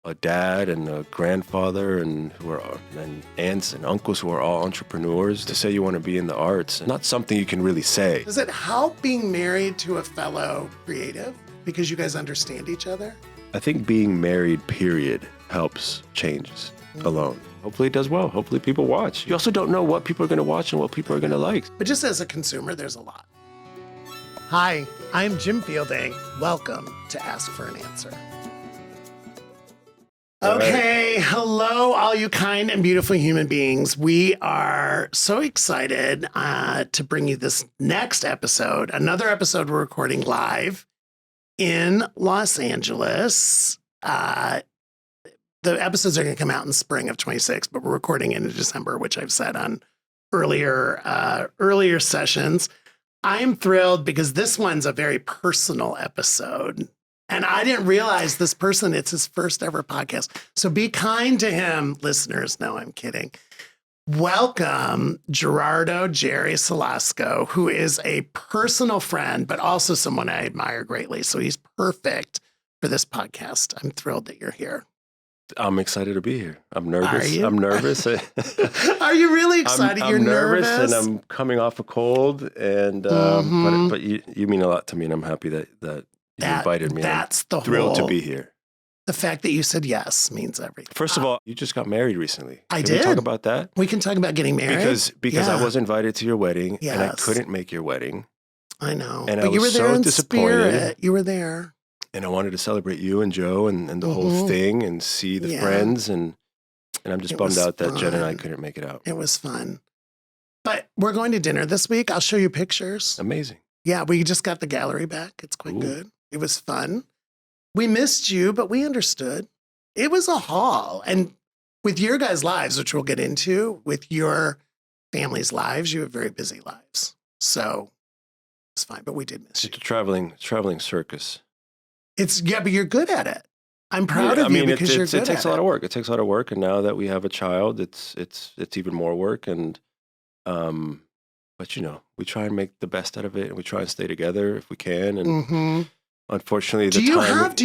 a dad and a grandfather and and aunts and uncles who are all entrepreneurs. To say you want to be in the arts, not something you can really say. Does it help being married to a fellow creative because you guys understand each other? I think being married, period, helps changes alone. Hopefully it does well. Hopefully people watch. You also don't know what people are going to watch and what people are going to like. But just as a consumer, there's a lot. Hi, I'm Jim Fielding. Welcome to Ask for an Answer. Okay, hello, all you kind and beautiful human beings. We are so excited to bring you this next episode, another episode we're recording live in Los Angeles. The episodes are going to come out in spring of 26, but we're recording in December, which I've said on earlier sessions. I'm thrilled because this one's a very personal episode. And I didn't realize this person, it's his first ever podcast. So be kind to him, listeners. No, I'm kidding. Welcome, Jerry Celasco, who is a personal friend, but also someone I admire greatly. So he's perfect for this podcast. I'm thrilled that you're here. I'm excited to be here. I'm nervous. Are you? I'm nervous. Are you really excited? I'm You're nervous and nervous? I'm coming off a cold. And but you mean a lot to me, and I'm happy that you invited me. That's I'm thrilled to be here. The fact that you said yes means everything. First of all, you just got married recently. I Can did. we talk about that? We can talk about getting married. Because Yeah. I was invited to your wedding and I Yes. couldn't make your wedding. I know. And but I you were was there so in disappointed. spirit. You were there. And I wanted to celebrate you and Joe and the whole thing and see the Yeah. friends. And I'm just It bummed was out that Jen and I fun. couldn't make it out. It was fun. But we're going to dinner this week. I'll show you pictures. Amazing. Yeah, we just got the gallery back. It's quite Ooh. good. It was fun. We missed you, but we understood. It was a haul. And with your guys' lives, which we'll get into, with your family's lives, you have very busy lives. So it's fine, but we did miss you. It's a traveling circus. But you're good at it. I'm proud of you because you're good it takes at a lot it. of work. It takes a lot of work. And now that we have a child, it's even more work. And, but we try and make the best out of it and we try and stay together if we can. And unfortunately, Do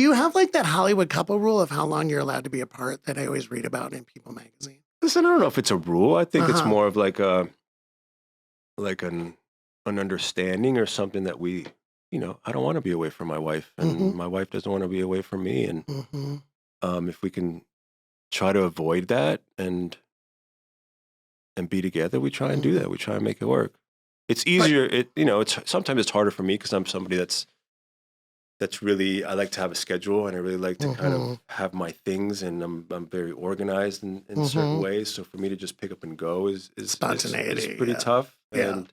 you have like that Hollywood couple rule of how long you're allowed to be apart that I always read about in People magazine? Listen, I don't know if it's a rule. I think it's Uh-huh. more of like an understanding or something that we, I don't want to be away from my wife and my wife doesn't want to be away from me. And if we can try to avoid that and be together, we try and do that. We try and make it work. It's easier. Sometimes it's harder for me because I'm somebody that's really, I like to have a schedule and I really like to kind of have my things and I'm very organized in certain ways. So for me to just pick up and go is Spontaneity, is pretty yeah. tough. Yeah.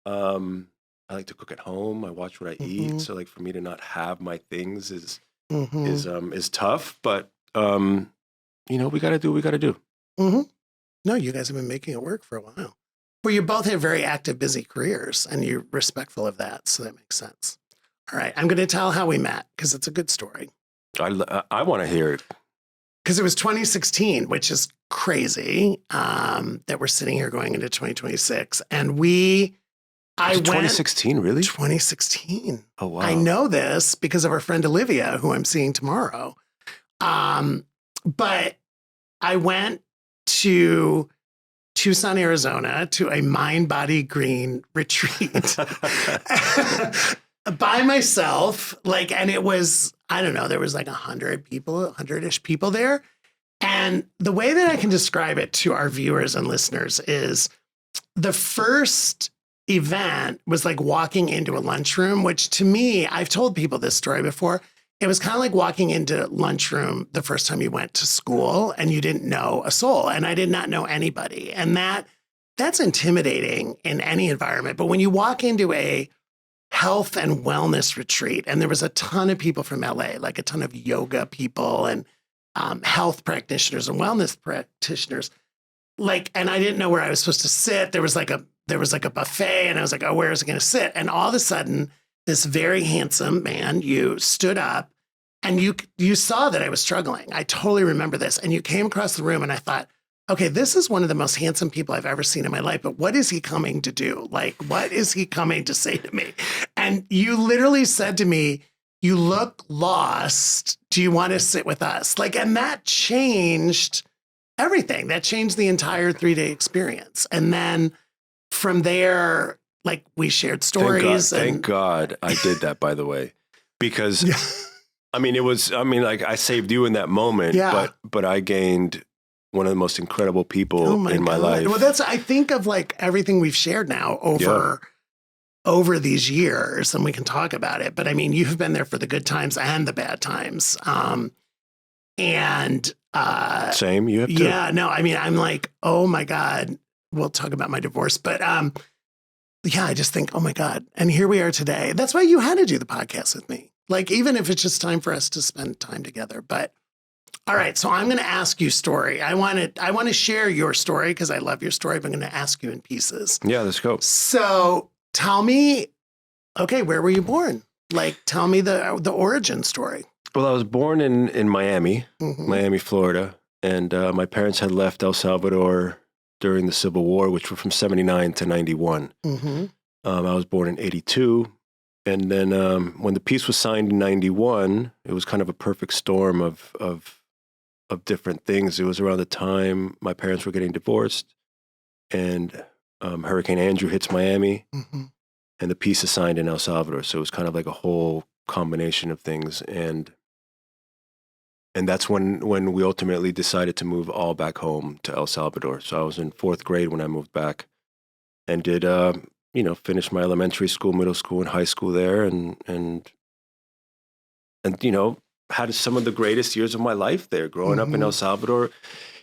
And I like to cook at home. I watch what I eat. So like for me to not have my things is tough. But we got to do what we got to do. No, you guys have been making it work for a while. Well, you both have very active, busy careers and you're respectful of that. So that makes sense. All right. I'm going to tell how we met because it's a good story. I want to hear it. Because it was 2016, which is crazy that we're sitting here going into 2026. And I went 2016, really? 2016. Oh, wow. I know this because of our friend Olivia, who I'm seeing tomorrow. But I went to Tucson, Arizona to a Mind, Body, Green retreat by myself. And it was, I don't know, there was like 100-ish people there. And the way that I can describe it to our viewers and listeners is the first event was like walking into a lunchroom, which to me, I've told people this story before. It was kind of like walking into lunchroom the first time you went to school and you didn't know a soul. And I did not know anybody. And that's intimidating in any environment. But when you walk into a health and wellness retreat, and there was a ton of people from LA, like a ton of yoga people and health practitioners and wellness practitioners, and I didn't know where I was supposed to sit. There was like a buffet and I was like, oh, where is it going to sit? And all of a sudden, this very handsome man, you stood up and you saw that I was struggling. I totally remember this. And you came across the room and I thought, okay, this is one of the most handsome people I've ever seen in my life, but what is he coming to do? What is he coming to say to me? And you literally said to me, you look lost. Do you want to sit with us? Like, and that changed everything. That changed the entire 3-day experience. And then from there, like we shared stories. Thank God I did that, by the way, because like I saved you in that moment, but I gained one of the most incredible people in my life. Well, I think of like everything we've shared now over these years, and we can talk about it. But I mean, you've been there for the good times and the bad times. Same, you have too. Yeah, no, I mean, I'm like, oh my God, we'll talk about my divorce. But I just think, oh my God. And here we are today. That's why you had to do the podcast with me. Like, even if it's just time for us to spend time together. But all right, so I'm going to ask you story. I want to share your story because I love your story, but I'm going to ask you in pieces. Yeah, let's go. So tell me, okay, where were you born? Like, tell me the origin story. Well, I was born in Miami, Miami, Florida. And my parents had left El Salvador during the Civil War, which were from 79 to 91. I was born in 82. And then when the peace was signed in 91, it was kind of a perfect storm of different things. It was around the time my parents were getting divorced, and Hurricane Andrew hits Miami, and the peace is signed in El Salvador. So it was kind of like a whole combination of things. And that's when we ultimately decided to move all back home to El Salvador. So I was in 4th grade when I moved back, and did finish my elementary school, middle school, and high school there, and had some of the greatest years of my life there. Growing up in El Salvador,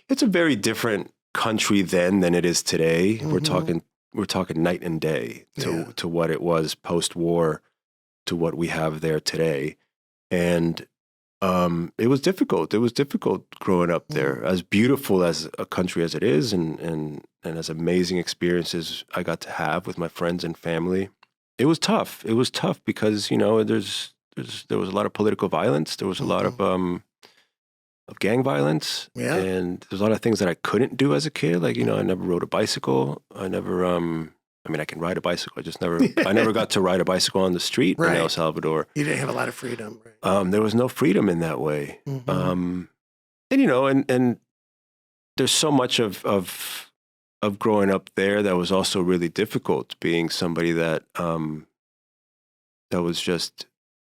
it's a very different country then than it is today. We're talking night and day to what it was post-war to what we have there today, and it was difficult. It was difficult growing up there. As beautiful as a country as it is, and as amazing experiences I got to have with my friends and family, it was tough. It was tough because there was a lot of political violence. There was a lot of gang violence, and there's a lot of things that I couldn't do as a kid. Like I never rode a bicycle. I never. I can ride a bicycle. I never got to ride a bicycle on the street in El Salvador. You didn't have a lot of freedom, right? There was no freedom in that way. And there's so much of growing up there that was also really difficult, being somebody that was just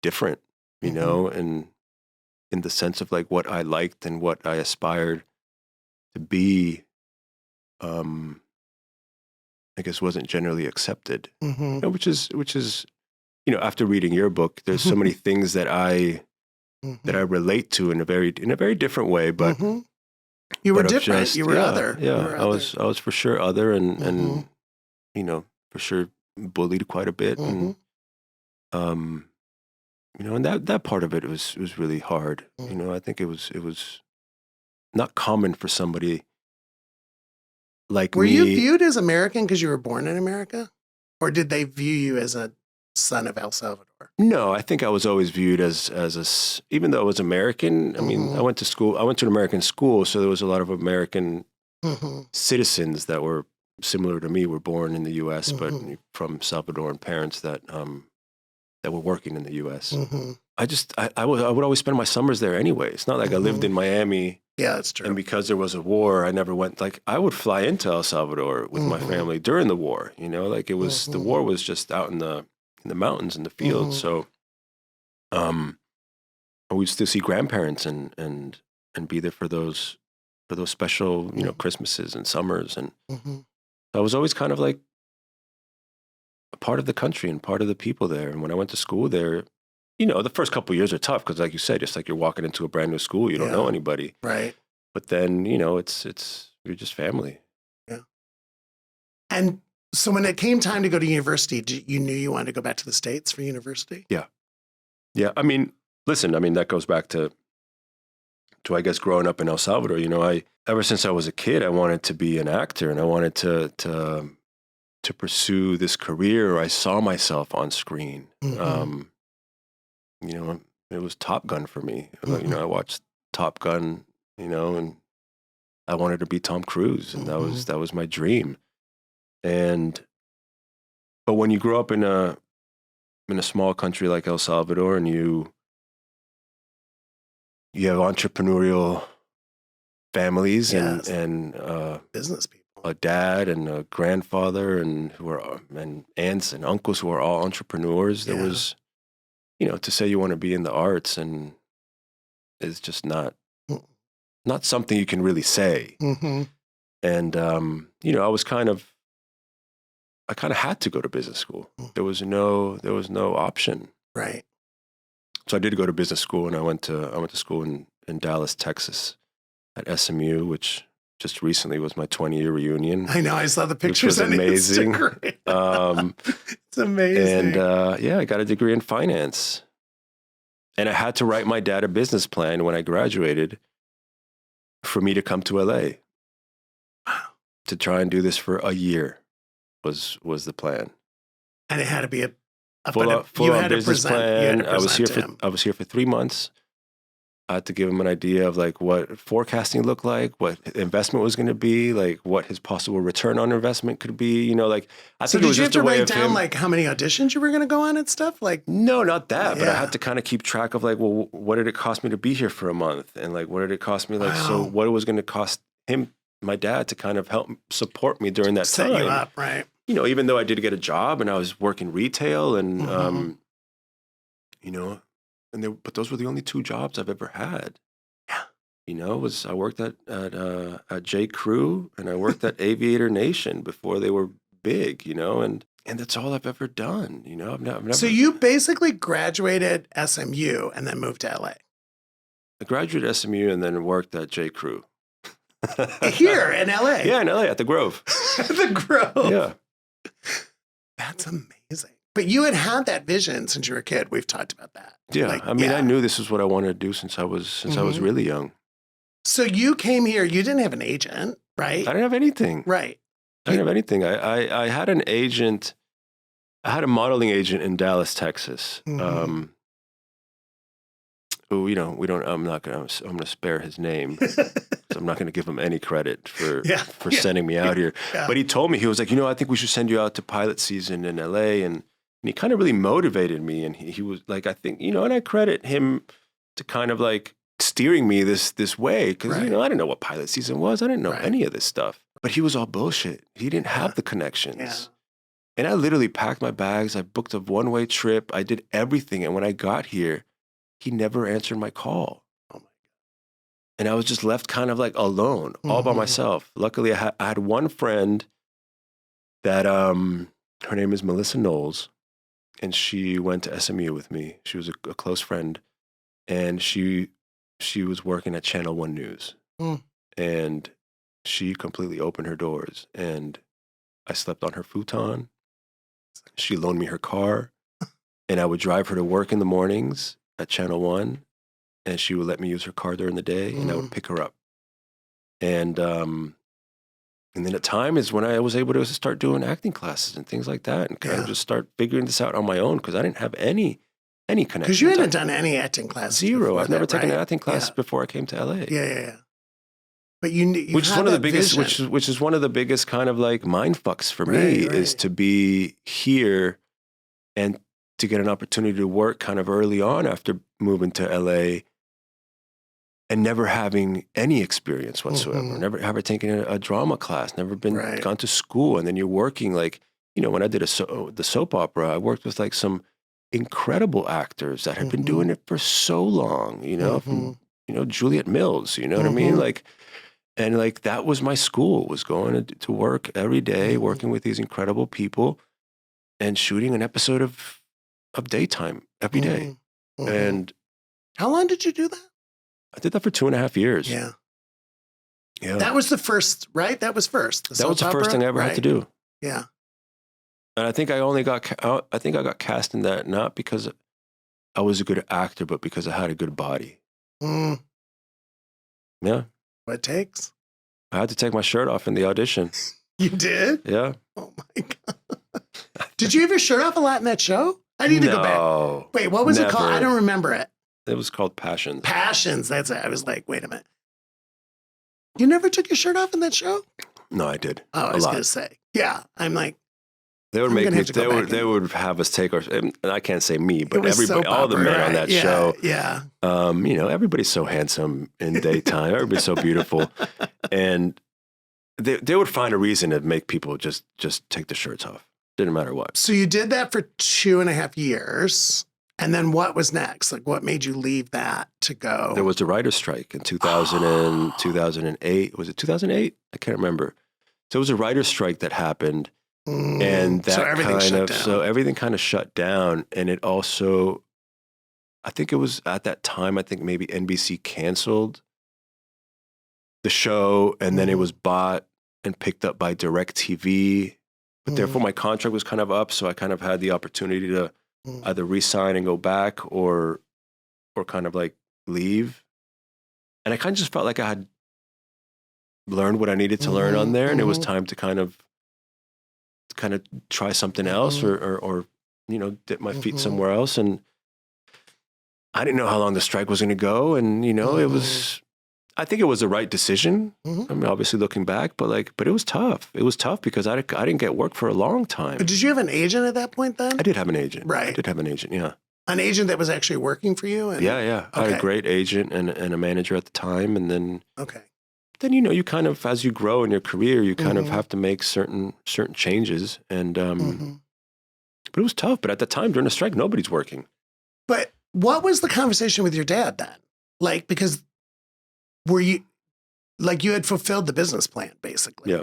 different, and in the sense of like what I liked and what I aspired to be, I guess wasn't generally accepted, which is, after reading your book, there's so many things that I relate to in a very different way, but you were different. You were other. Yeah, I was for sure other, and for sure bullied quite a bit, and and that part of it was really hard. I think it was not common for somebody like were me. you viewed as American because you were born in America, or did they view you as a son of El Salvador? No, I think I was always viewed as even though I was American. I mean, I went to an American school, so there was a lot of American citizens that were similar to me, were born in the U.S., but from Salvadoran parents that were working in the U.S. I would always spend my summers there anyway. It's not like I lived in Miami. Yeah, that's true. And because there was a war, I never went. Like, I would fly into El Salvador with my family during the war. Like it was the war was just out in the mountains, in the fields. So, we'd still see grandparents and be there for those special Christmases and summers, and I was always kind of like a part of the country and part of the people there. And when I went to school there, the first couple of years are tough because, like you said, it's like you're walking into a brand new school. You don't know anybody. Right. But then, it's you're just family. Yeah. And so when it came time to go to university, you knew you wanted to go back to the States for university? Yeah. Yeah. I mean, listen, that goes back to I guess, growing up in El Salvador. Ever since I was a kid, I wanted to be an actor, and I wanted to pursue this career. I saw myself on screen. It was Top Gun for me. I watched Top Gun, and I wanted to be Tom Cruise, and that was my dream. But when you grow up in a small country like El Salvador, and you you have entrepreneurial families Yes. and Business people. a dad and a grandfather and aunts and uncles who are all entrepreneurs. There was, to say you want to be in the arts and is just not something you can really say. Mm-hmm. And I kind of had to go to business school. There was no option. Right. So I did go to business school, and I went to school in Dallas, Texas, at SMU, which just recently was my 20-year reunion. I know. I saw the pictures. Which was amazing. It's amazing. And I got a degree in finance, and I had to write my dad a business plan when I graduated for me to come to LA. Wow. To try and do this for a year was the plan. And it had to be a full on business plan. I was here for 3 months. I had to give him an idea of like what forecasting looked like, what investment was going to be, like what his possible return on investment could be. I think it was just a way of him. Did you have to write down like how many auditions you were going to go on and stuff? Like, no, not that. But I had to kind of keep track of like, well, what did it cost me to be here for a month, and like what did it cost me? Like, so what it was going to cost him, my dad, to kind of help support me during that time. Set you up, right? Even though I did get a job and I was working retail and but those were the only 2 jobs I've ever had. Yeah. I worked at J. Crew and I worked at Aviator Nation before they were big, and that's all I've ever done. I've never. So you basically graduated SMU and then moved to LA. I graduated SMU and then worked at J. Crew. Here in LA. Yeah, in LA at the Grove. At the Grove. Yeah. That's amazing. But you had that vision since you were a kid. We've talked about that. Yeah. I knew this is what I wanted to do since I was really young. So you came here, you didn't have an agent, right? I didn't have anything. Right. I didn't have anything. I had an agent. I had a modeling agent in Dallas, Texas. Who, I'm going to spare his name. So I'm not going to give him any credit for sending me out here. Yeah. But he told me, he was like, I think we should send you out to pilot season in LA. And he kind of really motivated me. And he was like, I think, and I credit him to kind of like steering me this way. Because, I didn't know what pilot season was. I didn't know any of this stuff. But he was all bullshit. He didn't have the connections. Yeah. And I literally packed my bags. I booked a one-way trip. I did everything. And when I got here, he never answered my call. Oh my God. And I was just left kind of like alone, all by myself. Luckily, I had one friend that, her name is Melissa Knowles, and she went to SMU with me. She was a close friend, and she was working at Channel 1 News. And she completely opened her doors, and I slept on her futon. She loaned me her car, and I would drive her to work in the mornings at Channel 1, and she would let me use her car during the day, and I would pick her up. And then at times when I was able to start doing acting classes and things like that, and kind of just start figuring this out on my own, because I didn't have any connection. Because you hadn't done any acting classes. Zero. I've never taken an acting class before I came to LA. Yeah. But you which is one of the biggest, which is one of the biggest kind of like mind fucks for me is to be here and to get an opportunity to work kind of early on after moving to LA and never having any experience whatsoever, never ever taken a drama class, never been gone to school. And then you're working like, when I did the soap opera, I worked with like some incredible actors that had been doing it for so long, from, Juliet Mills, you know what I mean? Like, and like, that was my school, was going to work every day, working with these incredible people and shooting an episode of daytime every day. And how long did you do that? I did that for 2.5 years. Yeah. That was the first, right? That was first. That was the first thing I ever had to do. Yeah. And I think I got cast in that not because I was a good actor, but because I had a good body. Yeah. What it takes? I had to take my shirt off in the audition. You did? Yeah. Oh my God. Did you have your shirt off a lot in that show? I need to go back. Wait, what was it called? I don't remember it. It was called Passions. Passions. That's it. I was like, wait a minute. You never took your shirt off in that show? No, I did. Oh, I was going to say. Yeah. I'm like, They would I'm make gonna me. have to go back They would have us take our. And I can't say me, It but was everybody, soap all the opera, men on right? that Yeah, show. yeah. Everybody's so handsome in daytime. Everybody's so beautiful, and they would find a reason to make people just take the shirts off. Didn't matter what. So you did that for 2.5 years. And then what was next? Like, what made you leave that to go? There was a writer's strike in 2000 and 2008. Was it 2008? I can't remember. So it was a writer's strike that happened. And that so everything shut down. So everything kind of shut down. And it also, I think it was at that time, I think maybe NBC canceled the show, and then it was bought and picked up by DirecTV. But therefore my contract was kind of up. So I kind of had the opportunity to either re-sign and go back or kind of like leave. And I kind of just felt like I had learned what I needed to learn on there. And it was time to kind of try something else or dip my feet somewhere else. And I didn't know how long the strike was going to go. And, I think it was the right decision. I mean, obviously looking back, but it was tough. It was tough because I didn't get work for a long time. But did you have an agent at that point then? I did have an agent. Right. I did have an agent. Yeah. An agent that was actually working for you? Yeah. I had a great agent and a manager at the time. And then, you kind of, as you grow in your career, you kind of have to make certain changes. And, but it was tough. But at the time during the strike, nobody's working. But what was the conversation with your dad then? Like, because were you, like, you had fulfilled the business plan basically. Yeah.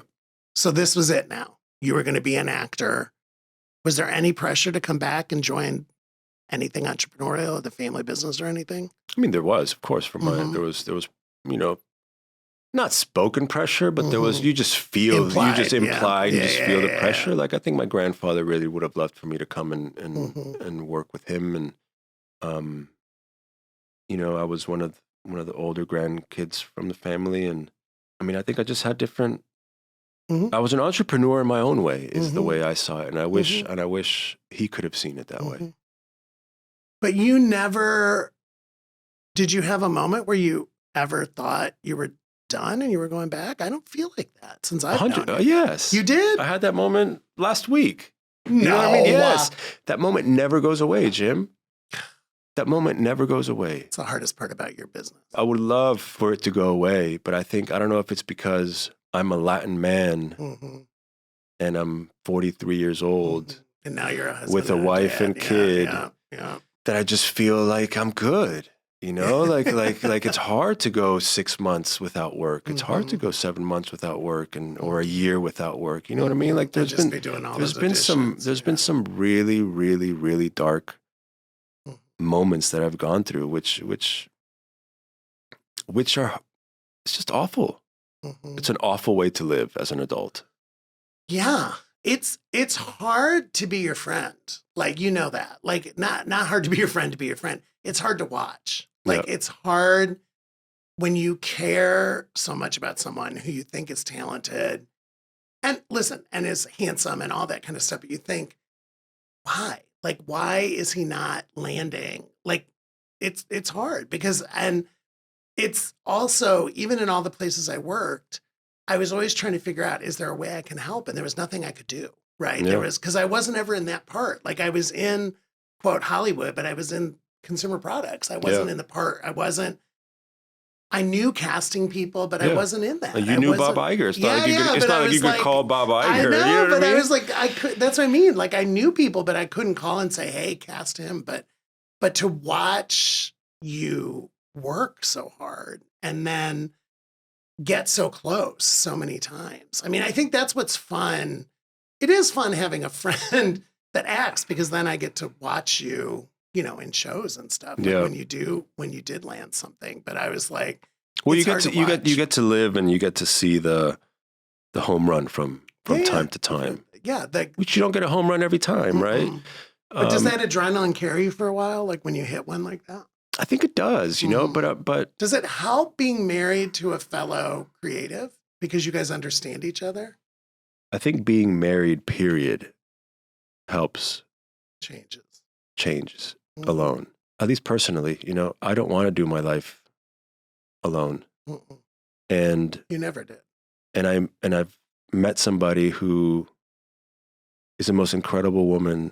So this was it now. You were going to be an actor. Was there any pressure to come back and join anything entrepreneurial, the family business or anything? I mean, there was, of course, there was, not spoken pressure, but there was, you just feel, Implied, you just feel the pressure. Yeah. Like, I think my grandfather really would have loved for me to come and work with him. And, I was one of the older grandkids from the family. And I mean, I think I just had different, I was an entrepreneur in my own way is the way I saw it. And I wish he could have seen it that way. But you never, did you have a moment where you ever thought you were done and you were going back? I don't feel like that since I've known you. Yes. You did? I had that moment last week. No. You know what I mean? Yes. That moment never goes away, Jim. That moment never goes away. It's the hardest part about your business. I would love for it to go away, but I don't know if it's because I'm a Latin man and I'm 43 years old. And now you're a husband with a wife and kid Yeah. that I just feel like I'm good. Like it's hard to go 6 months without work. It's hard to go 7 months without work or a year without work. You know what I mean? Like there's been some really, really, really dark moments that I've gone through, which are, it's just awful. It's an awful way to live as an adult. Yeah. It's hard to be your friend. Like, that. Like, not hard to be your friend. It's hard to watch. Like, it's hard when you care so much about someone who you think is talented and listen, and is handsome and all that kind of stuff. But you think, why? Like, why is he not landing? Like, it's hard because, and it's also, even in all the places I worked, I was always trying to figure out, is there a way I can help? And there was nothing I could do, right? Yeah. Because I wasn't ever in that part. Like, I was in, quote, Hollywood, but I was in consumer products. I wasn't in the part. I knew casting people, but I wasn't in that. You knew Bob Iger. It's not like you could call Bob Iger. I know, you know but I mean? I was like, that's what I mean. Like, I knew people, but I couldn't call and say, hey, cast him. But to watch you work so hard and then get so close so many times. I mean, I think that's what's fun. It is fun having a friend that acts because then I get to watch you, in shows and stuff. Like when you did land something. But I was like, well, you get to live and you get to see the home run from time to time. Yeah, which you don't get a home run every time, right? But does that adrenaline carry you for a while? Like when you hit one like that? I think it does, but does it help being married to a fellow creative because you guys understand each other? I think being married, period, helps. Changes alone. At least personally, I don't want to do my life alone. And you never did. And I've met somebody who is the most incredible woman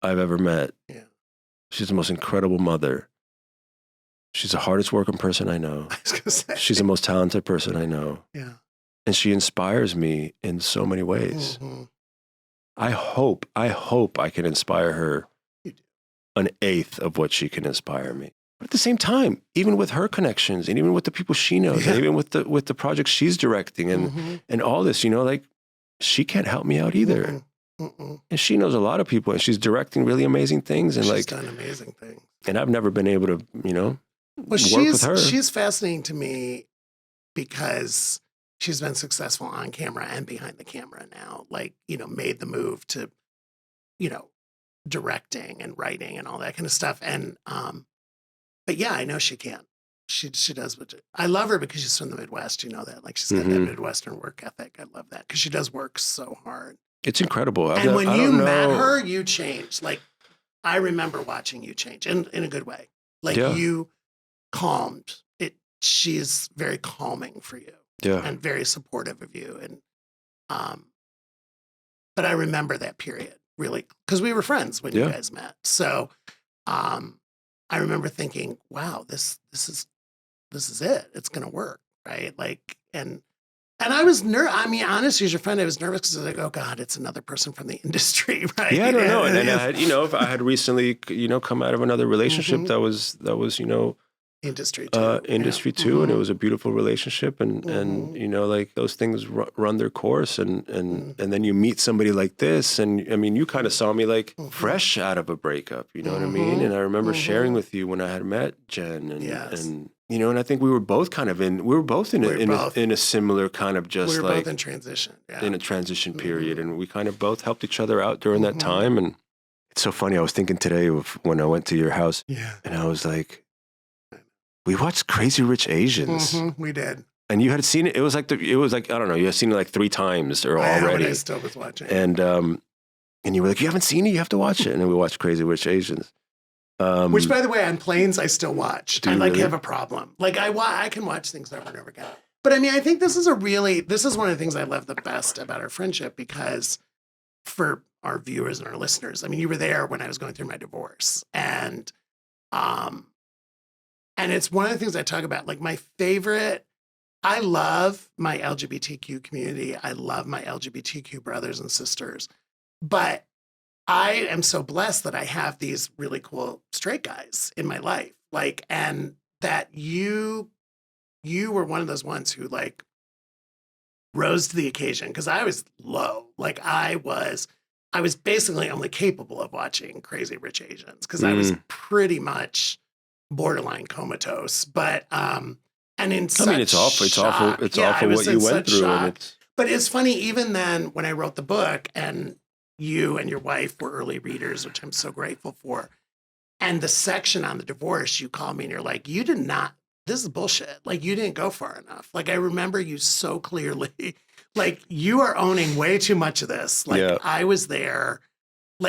I've ever met. Yeah. She's the most incredible mother. She's the hardest working person I know. I was gonna say. She's the most talented person I know. Yeah. And she inspires me in so many ways. Mm-hmm. I hope I can inspire her You do. an eighth of what she can inspire me. But at the same time, even with her connections and even with the people she knows, and even with the projects she's directing and all this, like she can't help me out either. And she knows a lot of people and she's directing really amazing things. And she's done amazing things. And I've never been able to, Well, work with her. She's fascinating to me because she's been successful on camera and behind the camera now, made the move to, directing and writing and all that kind of stuff. And, but yeah, I know she can. She does I love her because she's from the Midwest. You know that, she's got that Midwestern work ethic. I love that because she does work so hard. It's incredible. And when you met her, you changed. I remember watching you change in a good way. You calmed it. She's very calming for you. Yeah. And very supportive of you. And, but I remember that period really because we were friends when you guys met. So, I remember thinking, wow, this is it. It's going to work. Right. And I was honestly, as your friend, I was nervous because I was like, oh God, it's another person from the industry. Right. Yeah, I don't know. And then I had, if I had recently, come out of another relationship that was, industry too. And it was a beautiful relationship and those things run their course and then you meet somebody like this and you kind of saw me fresh out of a breakup, you know what I mean? And I remember sharing with you when I had met Jen and and I think we were both in a similar kind of just we were both in transition. Yeah. In a transition period and we kind of both helped each other out during that time. And it's so funny. I was thinking today of when I went to your house and I was like, we watched Crazy Rich Asians. We did. And you had seen it. It was like, I don't know, you had seen it 3 times or already. I still was watching. And you were like, you haven't seen it? You have to watch it. And then we watched Crazy Rich Asians. Which, by the way, on planes, I still watch. I really? have a problem. I can watch things over and over again. But I think this is one of the things I love the best about our friendship because for our viewers and our listeners, you were there when I was going through my divorce. And it's one of the things I talk about, my favorite, I love my LGBTQ community. I love my LGBTQ brothers and sisters, but I am so blessed that I have these really cool straight guys in my life. And that you were one of those ones who rose to the occasion because I was low. I was basically only capable of watching Crazy Rich Asians because I was pretty much borderline comatose, but and in such it's awful. It's awful. It's awful what you went through. But it's funny, even then, when I wrote the book, and you and your wife were early readers, which I'm so grateful for. And the section on the divorce, you called me and you're like, you did not. This is bullshit. You didn't go far enough. I remember you so clearly. You are owning way too much of this. I was there.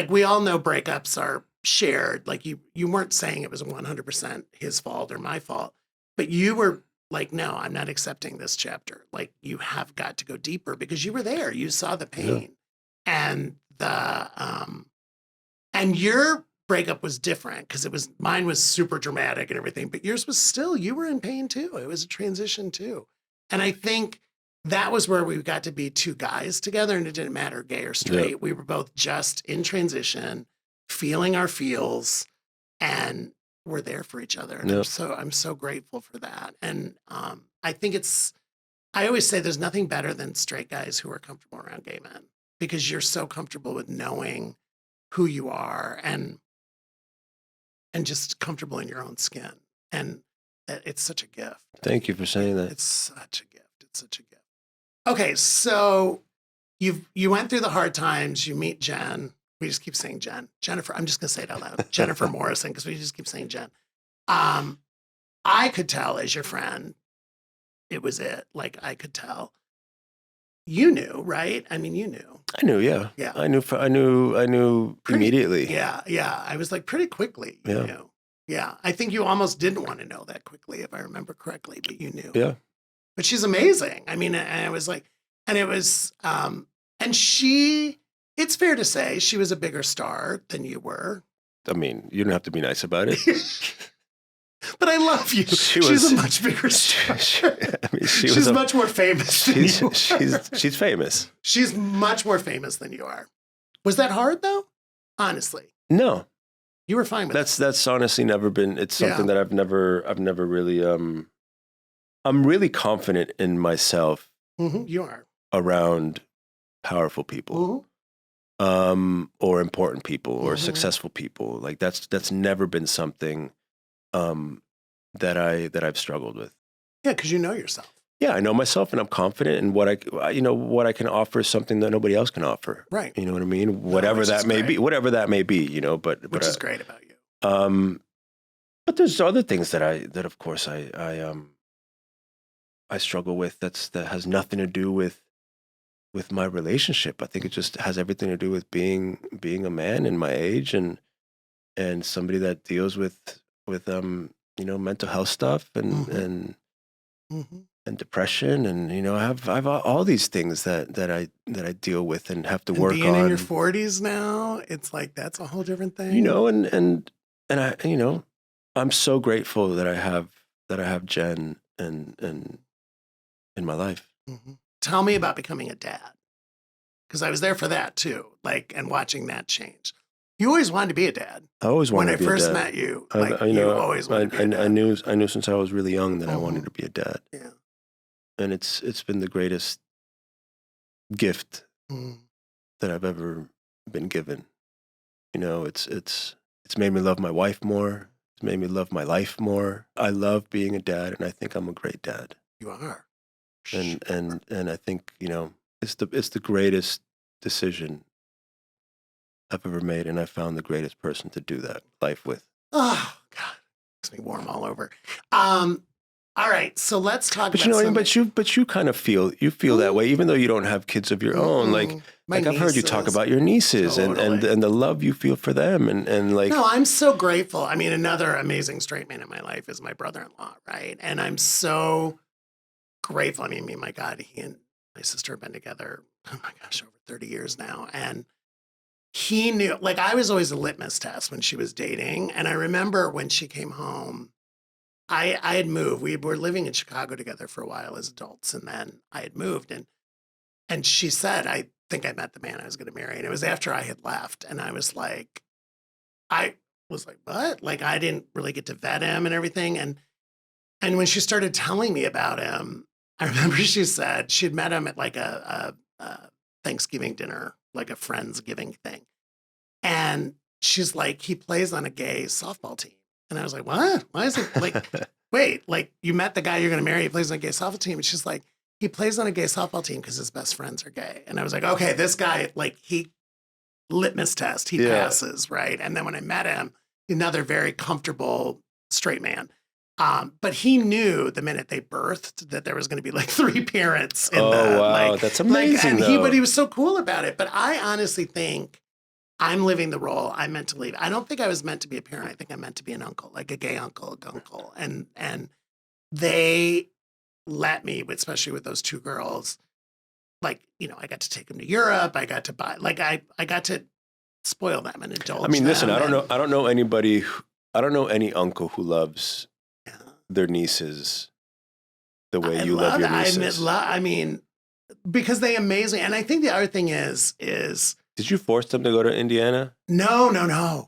We all know breakups are shared. You weren't saying it was 100% his fault or my fault, but you were no, I'm not accepting this chapter. You have got to go deeper because you were there. You saw the pain and and your breakup was different because mine was super dramatic and everything, but yours was still, you were in pain too. It was a transition too. And I think that was where we got to be 2 guys together and it didn't matter gay or straight. Yeah. We were both just in transition, feeling our feels, and we're there for each other. And I'm so grateful for that. And I think I always say there's nothing better than straight guys who are comfortable around gay men because you're so comfortable with knowing who you are and just comfortable in your own skin. And it's such a gift. Thank you for saying that. It's such a gift. It's such a gift. Okay, so you went through the hard times. You meet Jen. We just keep saying Jennifer. I'm just going to say it out loud. Jennifer Morrison, because we just keep saying Jen. I could tell as your friend, it was it. I could tell. You knew, right? You knew. I knew, yeah. Yeah. I knew immediately. Yeah, yeah. I was pretty quickly, you knew. Yeah. I think you almost didn't want to know that quickly, if I remember correctly, but you knew. Yeah. But she's amazing. And I was and it was, and she It's fair to say she was a bigger star than you were. I mean, you don't have to be nice about it. But I love you. She's a much bigger star. She's much more famous than you are. She's famous. She's much more famous than you are. Was that hard though? Honestly. No. You were fine with that. That's honestly never been, it's something that I've never really, I'm really confident in myself. You are. Around powerful people. Or important people or successful people. Like that's never been something that I've struggled with. Yeah, because you know yourself. Yeah, I know myself, and I'm confident in what I can offer is something that nobody else can offer. Right. You know what I mean? Whatever that may be. But which is great about you. But there's other things that of course I struggle with. That has nothing to do with my relationship. I think it just has everything to do with being a man in my age and somebody that deals with mental health stuff and depression and I have all these things that I deal with and have to work on. Being in your 40s now, it's like that's a whole different thing. And I I'm so grateful that I have Jen and in my life. Tell me about becoming a dad, because I was there for that too, and watching that change. You always wanted to be a dad. I always wanted to be a dad. When I first met you, you always wanted to be a dad. I knew since I was really young that I wanted to be a dad. Yeah. And it's been the greatest gift that I've ever been given. It's made me love my wife more. It's made me love my life more. I love being a dad, and I think I'm a great dad. You are. And I think it's the greatest decision I've ever made, and I found the greatest person to do that life with. Oh God, makes me warm all over. All right, so let's talk about. But you kind of feel that way, even though you don't have kids of your own. Like I've heard you talk about your nieces and the love you feel for them, and like. No, I'm so grateful. I mean, another amazing straight man in my life is my brother-in-law, right? And I'm so grateful. I mean, my God, he and my sister have been together, oh my gosh, over 30 years now. And he knew, I was always a litmus test when she was dating. And I remember when she came home, I had moved. We were living in Chicago together for a while as adults. And then I had moved. And she said, I think I met the man I was going to marry. And it was after I had left. And I was like, what? I didn't really get to vet him and everything. And when she started telling me about him, I remember she said she'd met him at a Thanksgiving dinner, like a Friendsgiving thing. And she's like, he plays on a gay softball team. And I was like, what? Why is it wait, you met the guy you're going to marry, he plays on a gay softball team. And she's like, he plays on a gay softball team because his best friends are gay. And I was like, okay, this guy, he litmus test, he passes, right? And then when I met him, another very comfortable straight man. But he knew the minute they birthed that there was going to be 3 parents. Wow, that's amazing. But he was so cool about it. But I honestly think I'm living the role I'm meant to live. I don't think I was meant to be a parent. I think I'm meant to be an uncle, a gay uncle, a gunkle. And they let me, especially with those 2 girls, I got to take them to Europe. I got to buy, I got to spoil them and indulge them. I mean, listen, I don't know any uncle who loves their nieces the way you love your nieces. I mean, because they amaze me. And I think the other thing is did you force them to go to Indiana? No. The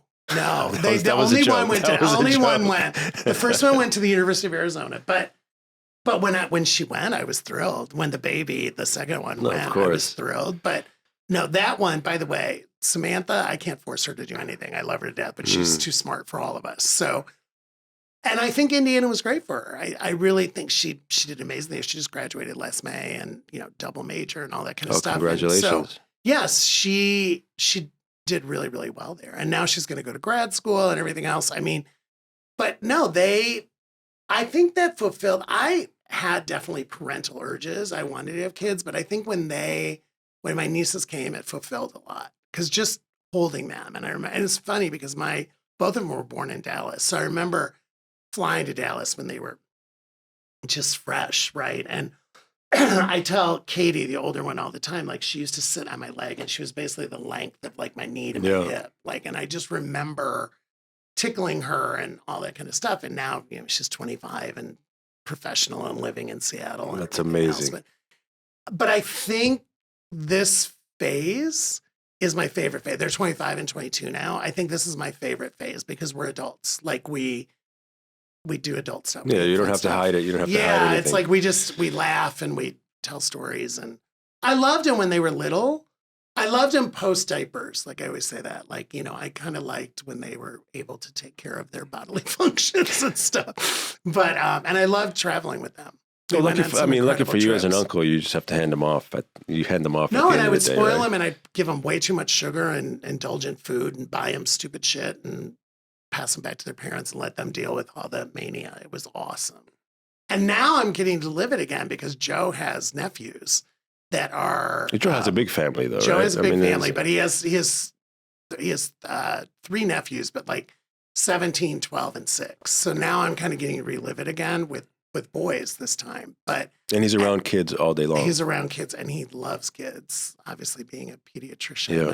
only one went. The first one went to the University of Arizona. But when she went, I was thrilled. When the second one went, I was thrilled. But no, that one, by the way, Samantha, I can't force her to do anything. I love her to death, but she's too smart for all of us. So. And I think Indiana was great for her. I really think she did amazingly. She just graduated last May and, double major and all that kind of stuff. Congratulations. So, yes, she did really, really well there. And now she's going to go to grad school and everything else. I mean, but no, I think that fulfilled, I had definitely parental urges. I wanted to have kids, but I think when my nieces came, it fulfilled a lot because just holding them. And I remember, and it's funny because both of them were born in Dallas. So I remember flying to Dallas when they were just fresh, right? And I tell Katie, the older one, all the time, like she used to sit on my leg and she was basically the length of like my knee to my Yeah. hip. Like, and I just remember tickling her and all that kind of stuff. And now, she's 25 and professional and living in Seattle and That's everything else. amazing. But I think this phase is my favorite phase. They're 25 and 22 now. I think this is my favorite phase because we're adults. Like we do adult stuff. Yeah, you don't have to hide it. You don't have to hide Yeah, anything. it's like we laugh and we tell stories. And I loved them when they were little. I loved them post diapers. Like I always say that. Like, I kind of liked when they were able to take care of their bodily functions and stuff. But and I loved traveling with them. Well, lucky for you as an trips. uncle, you just have to hand them off. You hand them off. No, at the and end I of would the day, spoil right? them and I'd give them way too much sugar and indulgent food and buy them stupid shit and pass them back to their parents and let them deal with all the mania. It was awesome. And now I'm getting to live it again because Joe has nephews that are. Joe has a big family, though. Joe right? has a big family, but he has 3 nephews, but like 17, 12, and 6. So now I'm kind of getting to relive it again with boys this time. And he's around kids all day long. He's around kids, and he loves kids. Obviously, being a pediatrician,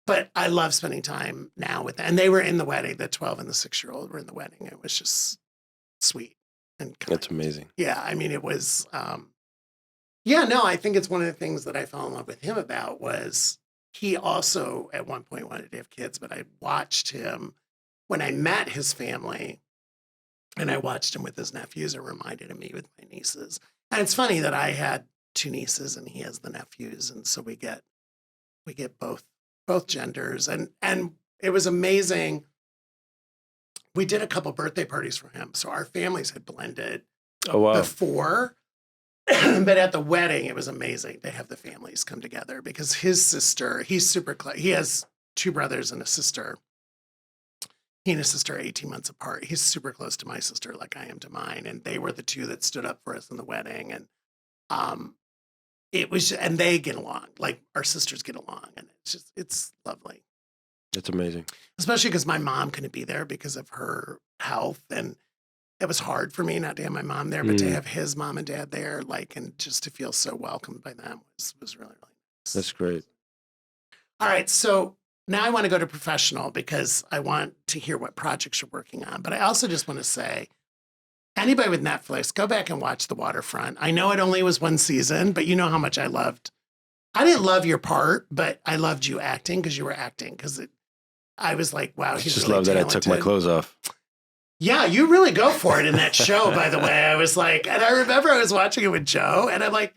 but I love spending time now with them. And they were in the wedding. The 12 and the 6-year-old were in the wedding. It was just sweet and kind. That's amazing. Yeah, I mean, it was. I think it's one of the things that I fell in love with him about was he also at one point wanted to have kids, but I watched him when I met his family, and I watched him with his nephews. It reminded me with my nieces, and it's funny that I had 2 nieces and he has the nephews, and so we get both genders, and it was amazing. We did a couple birthday parties for him, so our families had blended. Oh wow! Before, but at the wedding, it was amazing to have the families come together because his sister, he's super close. He has 2 brothers and a sister. He and his sister are 18 months apart. He's super close to my sister, like I am to mine, and they were the 2 that stood up for us in the wedding, and and they get along, like our sisters get along, and it's lovely. It's amazing. Especially because my mom couldn't be there because of her health, and it was hard for me not to have my mom there, but to have his mom and dad there, like, and just to feel so welcomed by them was really, really nice. That's great. All right, so now I want to go to professional because I want to hear what projects you're working on, but I also just want to say, anybody with Netflix, go back and watch The Waterfront. I know it only was 1 season, but you know how much I loved. I didn't love your part, but I loved you acting because you were acting. Because I was like, wow, he's just really love talented. that I took my clothes off. Yeah, you really go for it in that show, by the way. I was like, and I remember I was watching it with Joe, and I'm like,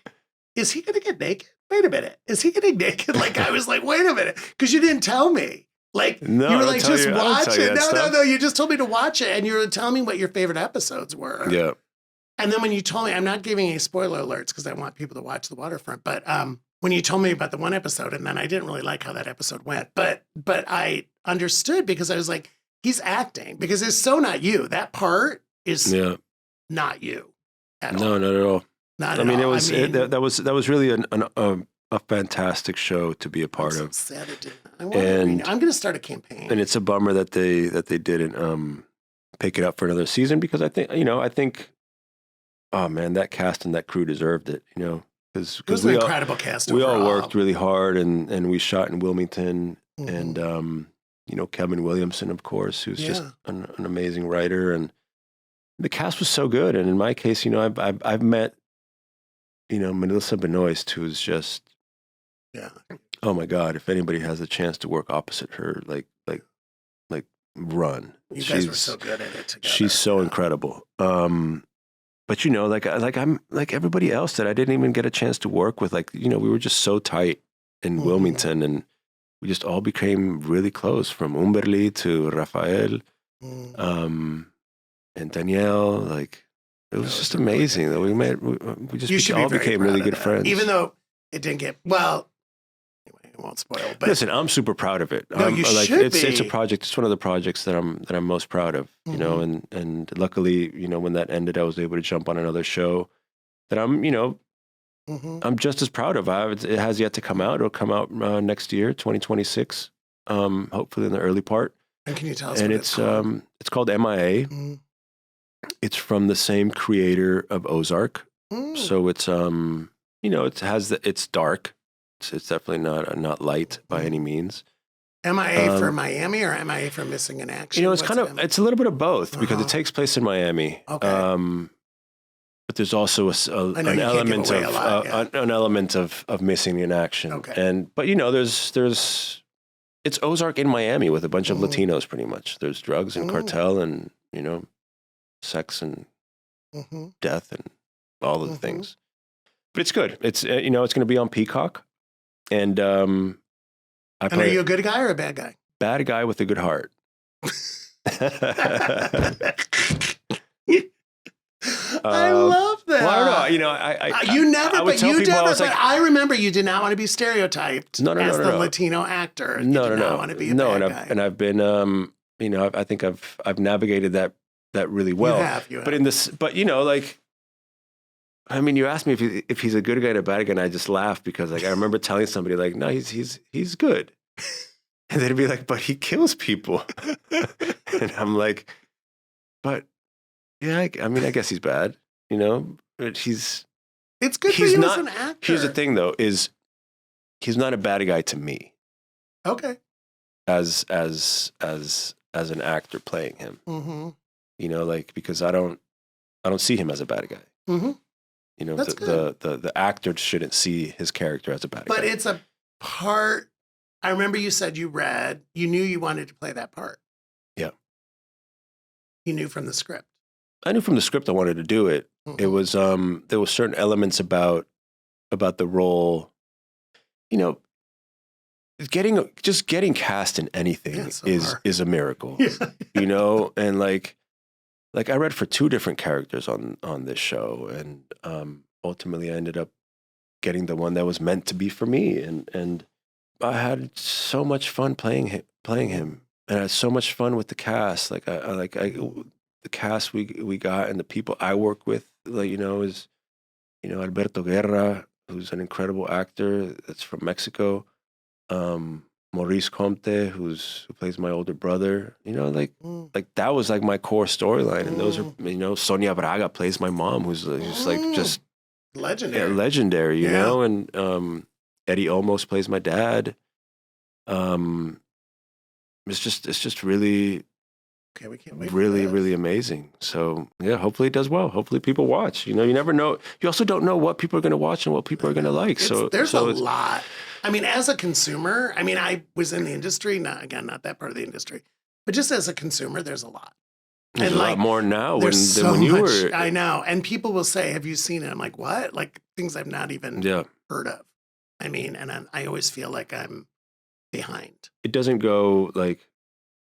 is he going to get naked? Wait a minute. Is he getting naked? Like, I was like, wait a minute. Because you didn't tell me. Like, No, you were like, just I watch tell you it. that No, stuff. you just told me to watch it. And you were telling me what your favorite episodes were. Yeah. And then when you told me, I'm not giving any spoiler alerts because I want people to watch The Waterfront, but when you told me about the one episode, and then I didn't really like how that episode went, but I understood because I was like, he's acting because it's so not you. That part is not you at all. No, not at all. Not I at mean, all. it was that was really a fantastic show to be a part I'm of. so sad it didn't. I'm going to start a campaign. And it's a bummer that they didn't pick it up for another season because I think, oh man, that cast and that crew deserved it. Because it was an incredible cast. We overall. all worked really hard, and we shot in Wilmington, and Kevin Williamson, of course, who's just an amazing writer, and the cast was so good. And in my case, I've met Melissa Benoist, who's just oh my God, if anybody has a chance to work opposite her, like run. You guys were so good at it together. She's so incredible. But I'm like everybody else that I didn't even get a chance to work with. We were just so tight in Wilmington, and we just all became really close, from Umberly to Rafael, and Danielle. Like it was just amazing that we met. We all became really good friends, even though it didn't get well. Anyway, I won't spoil. But listen, I'm super proud of it. No, you should be. It's a project. It's one of the projects that I'm most proud of. And luckily, when that ended, I was able to jump on another show that I'm just as proud of. It has yet to come out. It'll come out next year, 2026, hopefully in the early part. And can you tell us? And what it's called? It's called MIA. It's from the same creator of Ozark. Mm. So it's it's dark. It's definitely not light by any means. MIA for Miami or MIA for Missing in Action? It's a little bit of both because it takes place in Miami. Okay. But there's also an element of Missing in Action. Okay. But it's Ozark in Miami with a bunch of Latinos pretty much. There's drugs and cartel and, sex and death and all of the things. But it's good. It's it's going to be on Peacock. And are you a good guy or a bad guy? Bad guy with a good heart. I love that. Well, I don't know. You never, but I remember you did not want to be stereotyped as the Latino actor. You did not want to be a bad guy. And I've been, I think I've navigated that really well. You have. But you asked me if he's a good guy and a bad guy, and I just laughed because I remember telling somebody no, he's good, and they'd be like, but he kills people, and I'm like, but. Yeah, I guess he's bad, but it's good for you as an actor. Here's the thing, though, is he's not a bad guy to me. Okay. As an actor playing him, because I don't see him as a bad guy. That's good. The actor shouldn't see his character as a bad guy. But it's a part. I remember you said you knew you wanted to play that part. Yeah. You knew from the script. I knew from the script I wanted to do it. It was there were certain elements about the role, getting cast in anything is a miracle. Yeah. And I read for 2 different characters on this show, and ultimately I ended up getting the one that was meant to be for me, and I had so much fun playing him, and I had so much fun with the cast. The cast we got and the people I work with, is, Alberto Guerra, who's an incredible actor that's from Mexico. Maurice Comte, who plays my older brother. That was my core storyline. And those are, Sonia Braga plays my mom, who's just legendary. Yeah, legendary, and Eddie Olmos plays my dad. It's just really. Okay, we can't wait. Really amazing. So yeah, hopefully it does well. Hopefully people watch. You never know. You also don't know what people are going to watch and what people are going to like. There's a lot. As a consumer, I was in the industry. Not that part of the industry, but just as a consumer, there's a lot. There's a lot more now than when you were. I know. And people will say, "Have you seen it?" I'm like, "What?" Things I've not even heard of. And I always feel like I'm behind. It doesn't go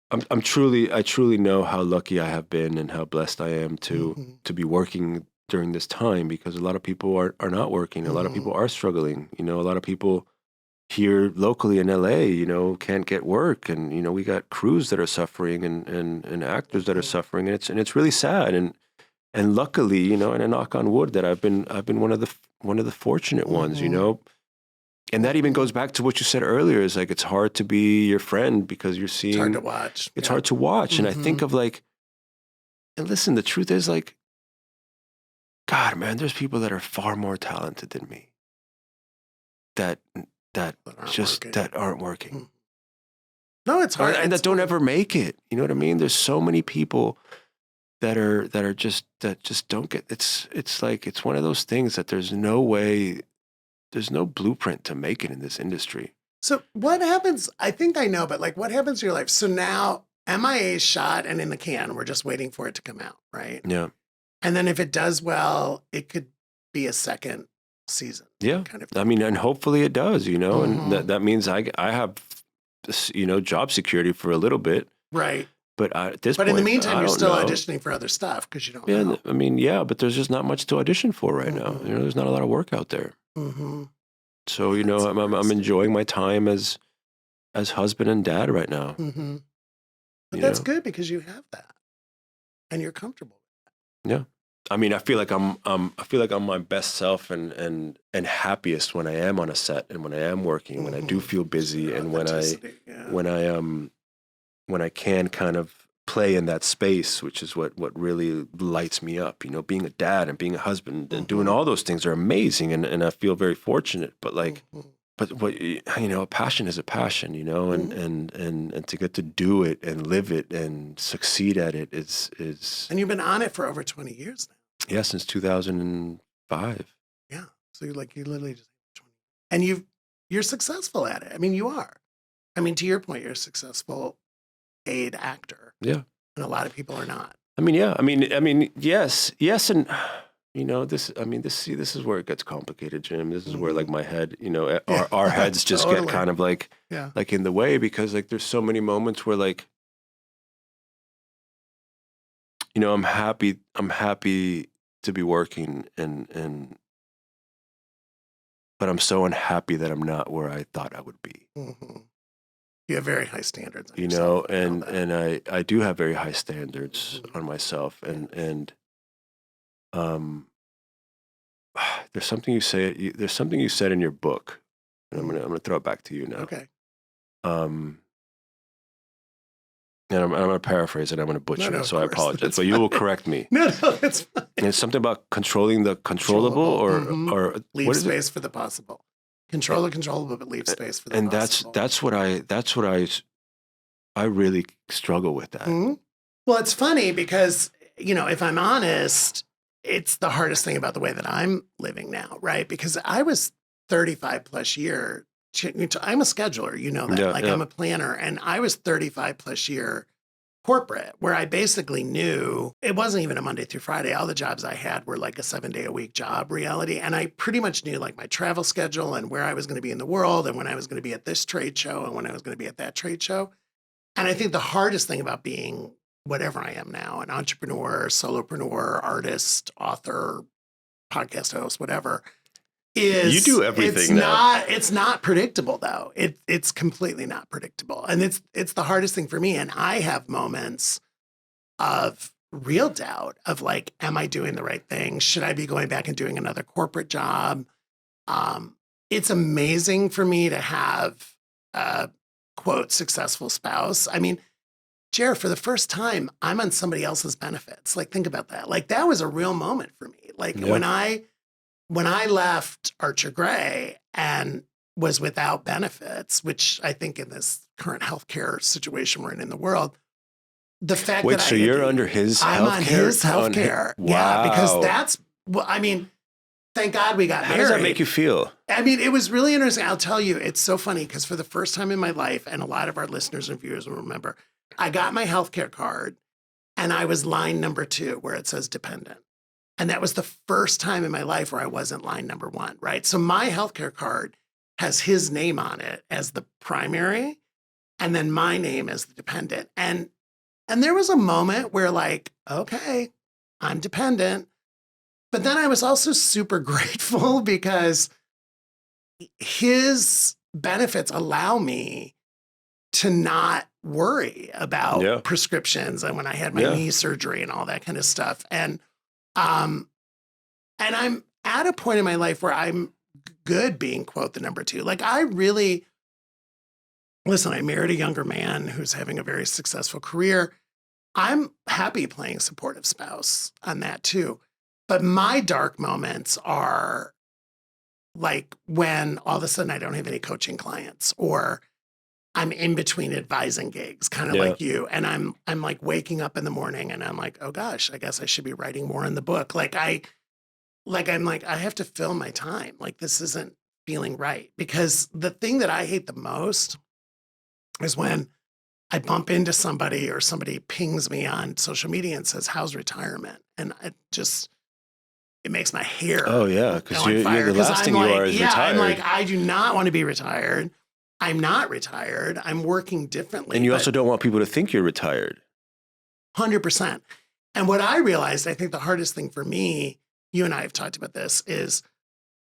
I truly know how lucky I have been and how blessed I am to be working during this time, because a lot of people are not working. A lot of people are struggling. A lot of people here locally in LA, can't get work, and we got crews that are suffering and actors that are suffering, and it's really sad. And luckily, and a knock on wood, that I've been one of the fortunate ones, And that even goes back to what you said earlier, is it's hard to be your friend because you're seeing. It's hard to watch. It's hard to watch. And I think of and listen, the truth is God, man, there's people that are far more talented than me that aren't working. No, it's hard. And that don't ever make it. You know what I mean? There's so many people that just don't get, it's one of those things that there's no way. There's no blueprint to make it in this industry. So what happens? I think I know, but what happens to your life? So now MIA is shot and in the can. We're just waiting for it to come out, right? Yeah. And then if it does well, it could be a second season. Yeah. Kind of. And hopefully it does, and that means I have, job security for a little bit. Right. But at this point, in the meantime, you're still auditioning for other stuff because you don't know. But there's just not much to audition for right now. There's not a lot of work out there. So, I'm enjoying my time as husband and dad right now. But that's good because you have that and you're comfortable with that. Yeah. I feel like I'm my best self and happiest when I am on a set and when I am working, when I do feel busy, and when I can kind of play in that space, which is what really lights me up. You know, being a dad and being a husband and doing all those things are amazing, and I feel very fortunate. But like, but what, you know, a passion is a passion, you know, and to get to do it and live it and succeed at it is. And you've been on it for over 20 years now. Yeah, since 2005. Yeah. So you literally just 20. And you're successful at it. I mean, you are. I mean, to your point, you're a successful paid actor. Yeah. And a lot of people are not. I mean, yeah. I mean, yes, and you know, this is where it gets complicated, Jim. This is where like my head, you know, our heads just get kind of like in the way, because like there's so many moments where like, you know, I'm happy to be working but I'm so unhappy that I'm not where I thought I would be. Mm-hmm. You have very high standards on you yourself, know, and I do have very high standards on myself, and there's something you said in your book, and I'm gonna throw it back to you now. Okay. And I'm gonna paraphrase it. I'm gonna butcher it, so I apologize. But you will correct me. No, that's fine. And it's something about controlling the controllable, or leave space for the possible. Control the controllable, but leave space for the possible. And that's what I really struggle with that. Mm-hmm. Well, it's funny because, you know, if I'm honest, it's the hardest thing about the way that I'm living now, right? Because I was 35 plus year. I'm a scheduler, you know that. I'm a planner, and I was 35 plus year corporate, where I basically knew it wasn't even a Monday through Friday. All the jobs I had were like a 7-day-a-week job reality. And I pretty much knew like my travel schedule and where I was going to be in the world, and when I was going to be at this trade show and when I was going to be at that trade show. And I think the hardest thing about being whatever I am now, an entrepreneur, solopreneur, artist, author, podcast host, whatever, is you do everything now. It's not predictable though. It's completely not predictable. And it's the hardest thing for me. And I have moments of real doubt of like, am I doing the right thing? Should I be going back and doing another corporate job? It's amazing for me to have a quote successful spouse. I mean, Jared, for the first time, I'm on somebody else's benefits. Like, think about that. Like, that was a real moment for me. Like when I left Archer Gray and was without benefits, which I think in this current healthcare situation we're in the world, the fact that so you're under his healthcare? I'm on his healthcare. Wow. Yeah, because that's, well, I mean, thank God we got married. How does that make you feel? I mean, it was really interesting. I'll tell you, it's so funny because for the first time in my life, and a lot of our listeners and viewers will remember, I got my healthcare card and I was line number 2 where it says dependent. And that was the first time in my life where I wasn't line number 1, right? So my healthcare card has his name on it as the primary, and then my name as the dependent. And there was a moment where like, okay, I'm dependent. But then I was also super grateful because his benefits allow me to not worry about prescriptions and when I had my knee surgery and all that kind of stuff. And I'm at a point in my life where I'm good being quote the number 2. Like I really, listen, I married a younger man who's having a very successful career. I'm happy playing supportive spouse on that too. But my dark moments are like when all of a sudden I don't have any coaching clients, or I'm in between advising gigs, kind of like you. And I'm like waking up in the morning and I'm like, oh gosh, I guess I should be writing more in the book. I'm like, I have to fill my time. Like this isn't feeling right. Because the thing that I hate the most is when I bump into somebody or somebody pings me on social media and says, how's retirement? And it makes my hair. Oh yeah. Because you're the last thing you are is retired. I'm like, I do not want to be retired. I'm not retired. I'm working differently. And you also don't want people to think you're retired. 100%. And what I realized, I think the hardest thing for me, you and I have talked about this, is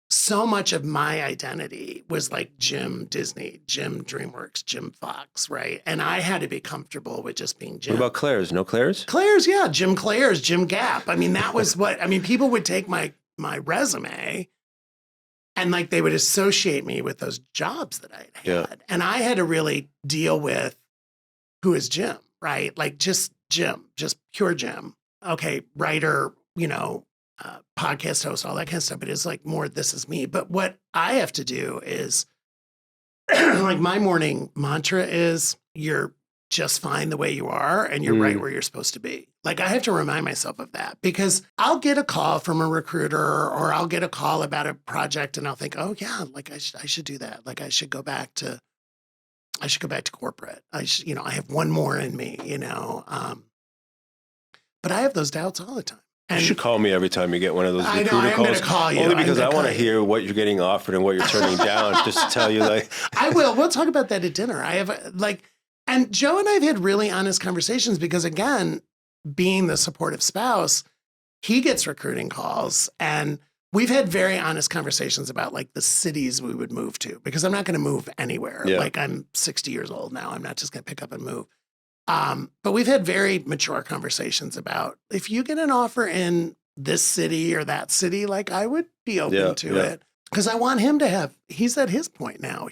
so much of my identity was like Jim Disney, Jim DreamWorks, Jim Fox, right? And I had to be comfortable with just being Jim. What about Claire's? No Claire's? Claire's, yeah. Jim Claire's, Jim Gap. I mean, that was what, I mean, people would take my resume and like they would associate me with those jobs that I had. Yeah. And I had to really deal with who is Jim, right? Like just Jim, just pure Jim. Okay, writer, podcast host, all that kind of stuff. But it's like more, this is me. But what I have to do is like my morning mantra is you're just fine the way you are and you're right where you're supposed to be. Like I have to remind myself of that because I'll get a call from a recruiter or I'll get a call about a project and I'll think, oh yeah, like I should do that. Like I should go back to corporate. I have one more in me, but I have those doubts all the time. And you should call me every time you get one of those recruiter I know, calls. I'm going to call you. Only because I want to hear what you're getting offered and what you're turning down, just to tell you like. I will. We'll talk about that at dinner. I have and Joe and I have had really honest conversations because again, being the supportive spouse, he gets recruiting calls and we've had very honest conversations about like the cities we would move to because I'm not going to move anywhere. Yeah. Like I'm 60 years old now. I'm not just going to pick up and move. But we've had very mature conversations about if you get an offer in this city or that city, like I would be open to it because I want him to have, he's at his point now.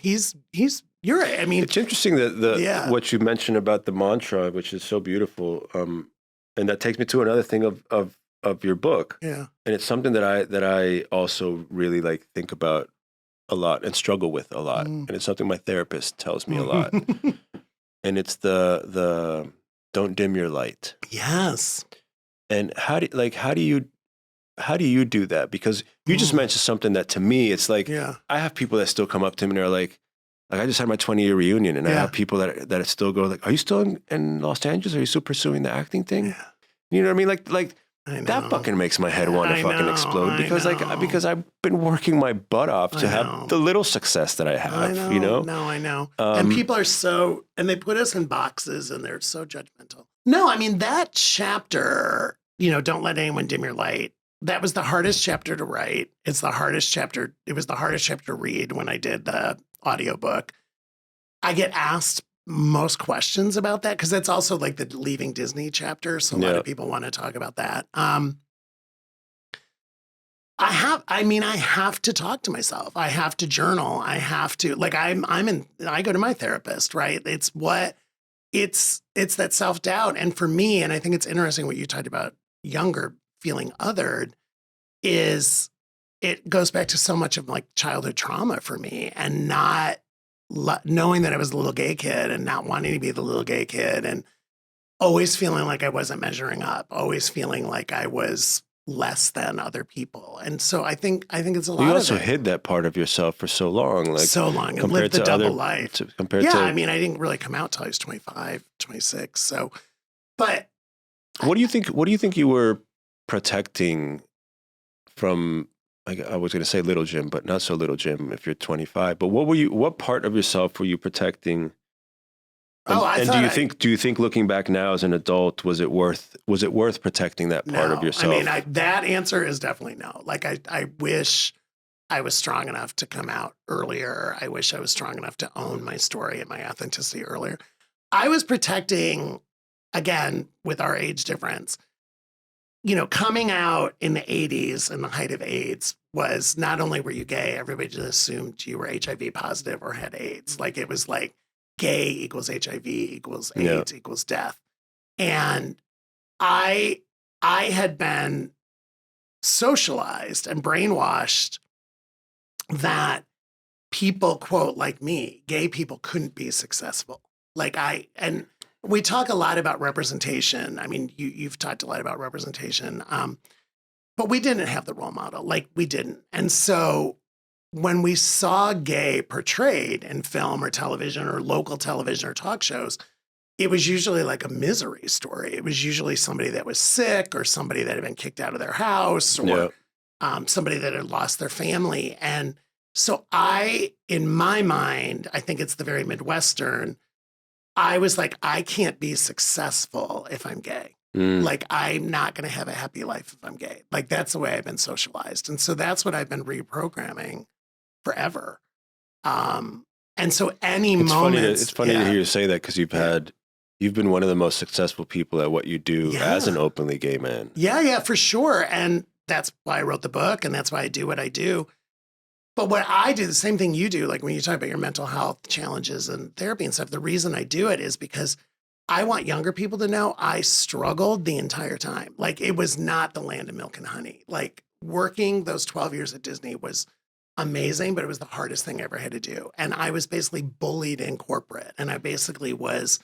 You're right. I mean, it's interesting that what you mentioned about the mantra, which is so beautiful. And that takes me to another thing of your book. Yeah. And it's something that I also really like think about a lot and struggle with a lot. And it's something my therapist tells me a lot. And it's the don't dim your light. Yes. And how do you do that? Because you just mentioned something that to me, it's like, I have people that still come up to me and are like I just had my 20-year reunion and I have people that still go like, are you still in Los Angeles? Are you still pursuing the acting thing? Yeah. You know what I mean? Like that fucking makes my head want to fucking explode because I've been working my butt off to have the little success that I have, No, I know. And people are and they put us in boxes and they're so judgmental. No, I mean, that chapter, don't let anyone dim your light. That was the hardest chapter to write. It was the hardest chapter to read when I did the audiobook. I get asked most questions about that because that's also like the leaving Disney chapter. So a lot of people want to talk about that. I have to talk to myself. I have to journal. I have to I go to my therapist, right? It's that self-doubt. And for me, and I think it's interesting what you talked about younger feeling othered is it goes back to so much of like childhood trauma for me and not knowing that I was a little gay kid and not wanting to be the little gay kid and always feeling like I wasn't measuring up, always feeling like I was less than other people. And so I think it's a lot of it. You also hid that part of yourself for so long. And lived the double life. I mean, I didn't really come out till I was 25, 26. So, but. What do you think you were protecting from, I was going to say little Jim, but not so little Jim if you're 25. But what part of yourself were you protecting? And do you think looking back now as an adult, was it worth protecting that part of yourself? I mean, that answer is definitely no. Like I wish I was strong enough to come out earlier. I wish I was strong enough to own my story and my authenticity earlier. I was protecting, again, with our age difference, coming out in the 80s in the height of AIDS was not only were you gay, everybody just assumed you were HIV positive or had AIDS. Like it was like gay equals HIV equals AIDS equals death. And I had been socialized and brainwashed that people, quote, like me, gay people couldn't be successful. And we talk a lot about representation. I mean, you've talked a lot about representation, but we didn't have the role model. Like we didn't. And so when we saw gay portrayed in film or television or local television or talk shows, it was usually like a misery story. It was usually somebody that was sick or somebody that had been kicked out of their house or somebody that had lost their family. And so in my mind, I think it's the very Midwestern, I was like, I can't be successful if I'm gay. Like, I'm not going to have a happy life if I'm gay. Like, that's the way I've been socialized. And so that's what I've been reprogramming forever. And so it's funny to hear you say that because you've been one of the most successful people at what you do as an openly gay man. Yeah, for sure. And that's why I wrote the book and that's why I do what I do. But what I do, the same thing you do, like when you talk about your mental health challenges and therapy and stuff, the reason I do it is because I want younger people to know I struggled the entire time. Like, it was not the land of milk and honey. Like, working those 12 years at Disney was amazing, but it was the hardest thing I ever had to do. And I was basically bullied in corporate, and I basically was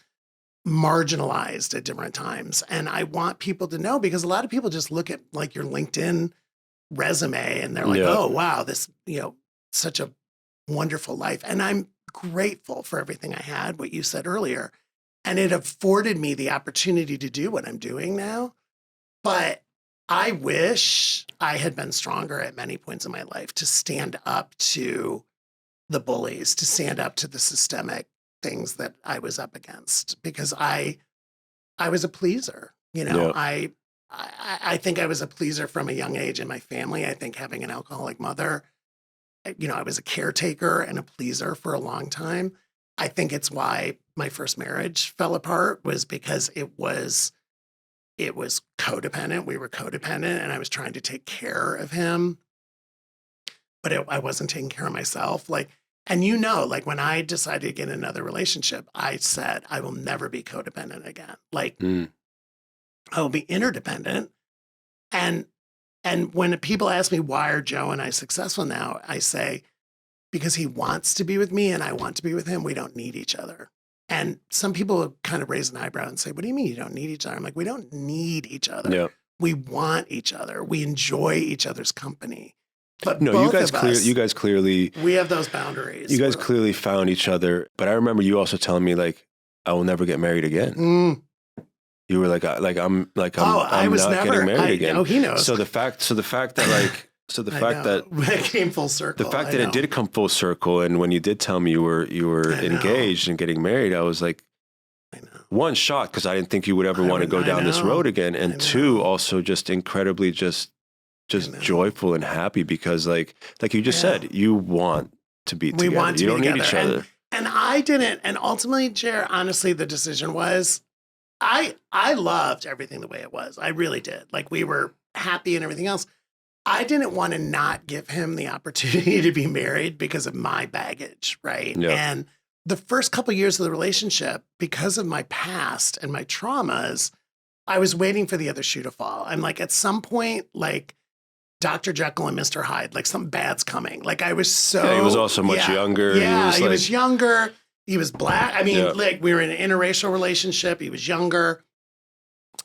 marginalized at different times. And I want people to know, because a lot of people just look at like your LinkedIn resume and they're like, Yeah. oh, wow, this, such a wonderful life. And I'm grateful for everything I had, what you said earlier. And it afforded me the opportunity to do what I'm doing now. But I wish I had been stronger at many points in my life to stand up to the bullies, to stand up to the systemic things that I was up against, because I was a pleaser. Yeah. I think I was a pleaser from a young age in my family. I think having an alcoholic mother, I was a caretaker and a pleaser for a long time. I think it's why my first marriage fell apart, was because it was codependent. We were codependent, and I was trying to take care of him, but I wasn't taking care of myself. And like when I decided to get in another relationship, I said, I will never be codependent again. Like, I will be interdependent. And when people ask me, why are Joe and I successful now? I say, because he wants to be with me and I want to be with him. We don't need each other. And some people kind of raise an eyebrow and say, what do you mean you don't need each other? I'm like, we don't need each other. Yeah. We want each other. We enjoy each other's company. But No, both you guys of us, you guys clearly we have those boundaries. you guys clearly found each other. But I remember you also telling me, like, I will never get married again. You were like, I'm I was not never getting married again. Oh, he knows. So the fact that it came full circle. The fact that it did come full circle, and when you did tell me you were engaged and getting married, I was like, one, shocked, because I didn't think you would ever want to go down this road again, and two, also just incredibly just joyful and happy, because like you just said, you want to be together. We want to you be don't together. need each other. And I didn't. And ultimately, Jer, honestly, the decision was, I loved everything the way it was. I really did. Like, we were happy and everything else. I didn't want to not give him the opportunity to be married because of my baggage, right? Yeah. And the first couple of years of the relationship, because of my past and my traumas, I was waiting for the other shoe to fall. I'm like, at some point, like Dr. Jekyll and Mr. Hyde, like something bad's coming. Like, I was so... Yeah, he was also much younger. Yeah, he was younger. He was Black. I mean, like, we were in an interracial relationship. He was younger.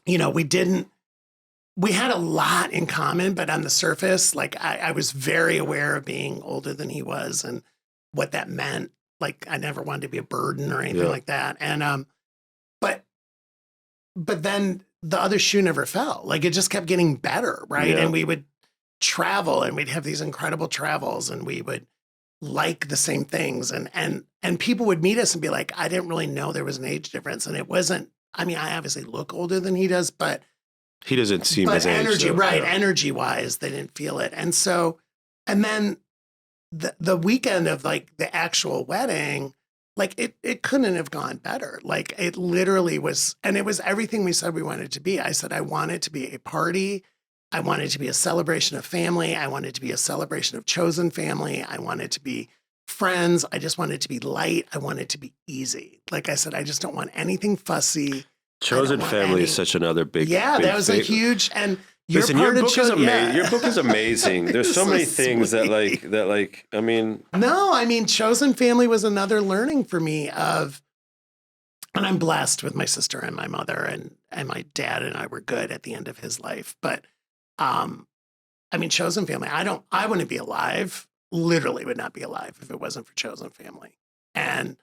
We had a lot in common, but on the surface, like, I was very aware of being older than he was and what that meant. Like, I never wanted to be a burden or anything like that. And, but then the other shoe never fell. Like, it just kept getting better, right? Yeah. And we would travel, and we'd have these incredible travels, and we would like the same things. And people would meet us and be like, I didn't really know there was an age difference. And it wasn't, I mean, I obviously look older than he does, but he doesn't seem his age. Energy, right. Yeah. Energy wise, they didn't feel it. And so, and then the weekend of like the actual wedding, like it couldn't have gone better. Like, it literally was, and it was everything we said we wanted it to be. I said, I want it to be a party. I want it to be a celebration of family. I want it to be a celebration of chosen family. I want it to be friends. I just want it to be light. I want it to be easy. Like I said, I just don't want anything fussy. Chosen family is such another big... Yeah, that was a huge... And your book is amazing. Your book is amazing. There's so many things that I mean... No, I mean, chosen family was another learning for me of... And I'm blessed with my sister and my mother, and my dad and I were good at the end of his life. But, I mean, chosen family, I wouldn't be alive, literally would not be alive if it wasn't for chosen family. And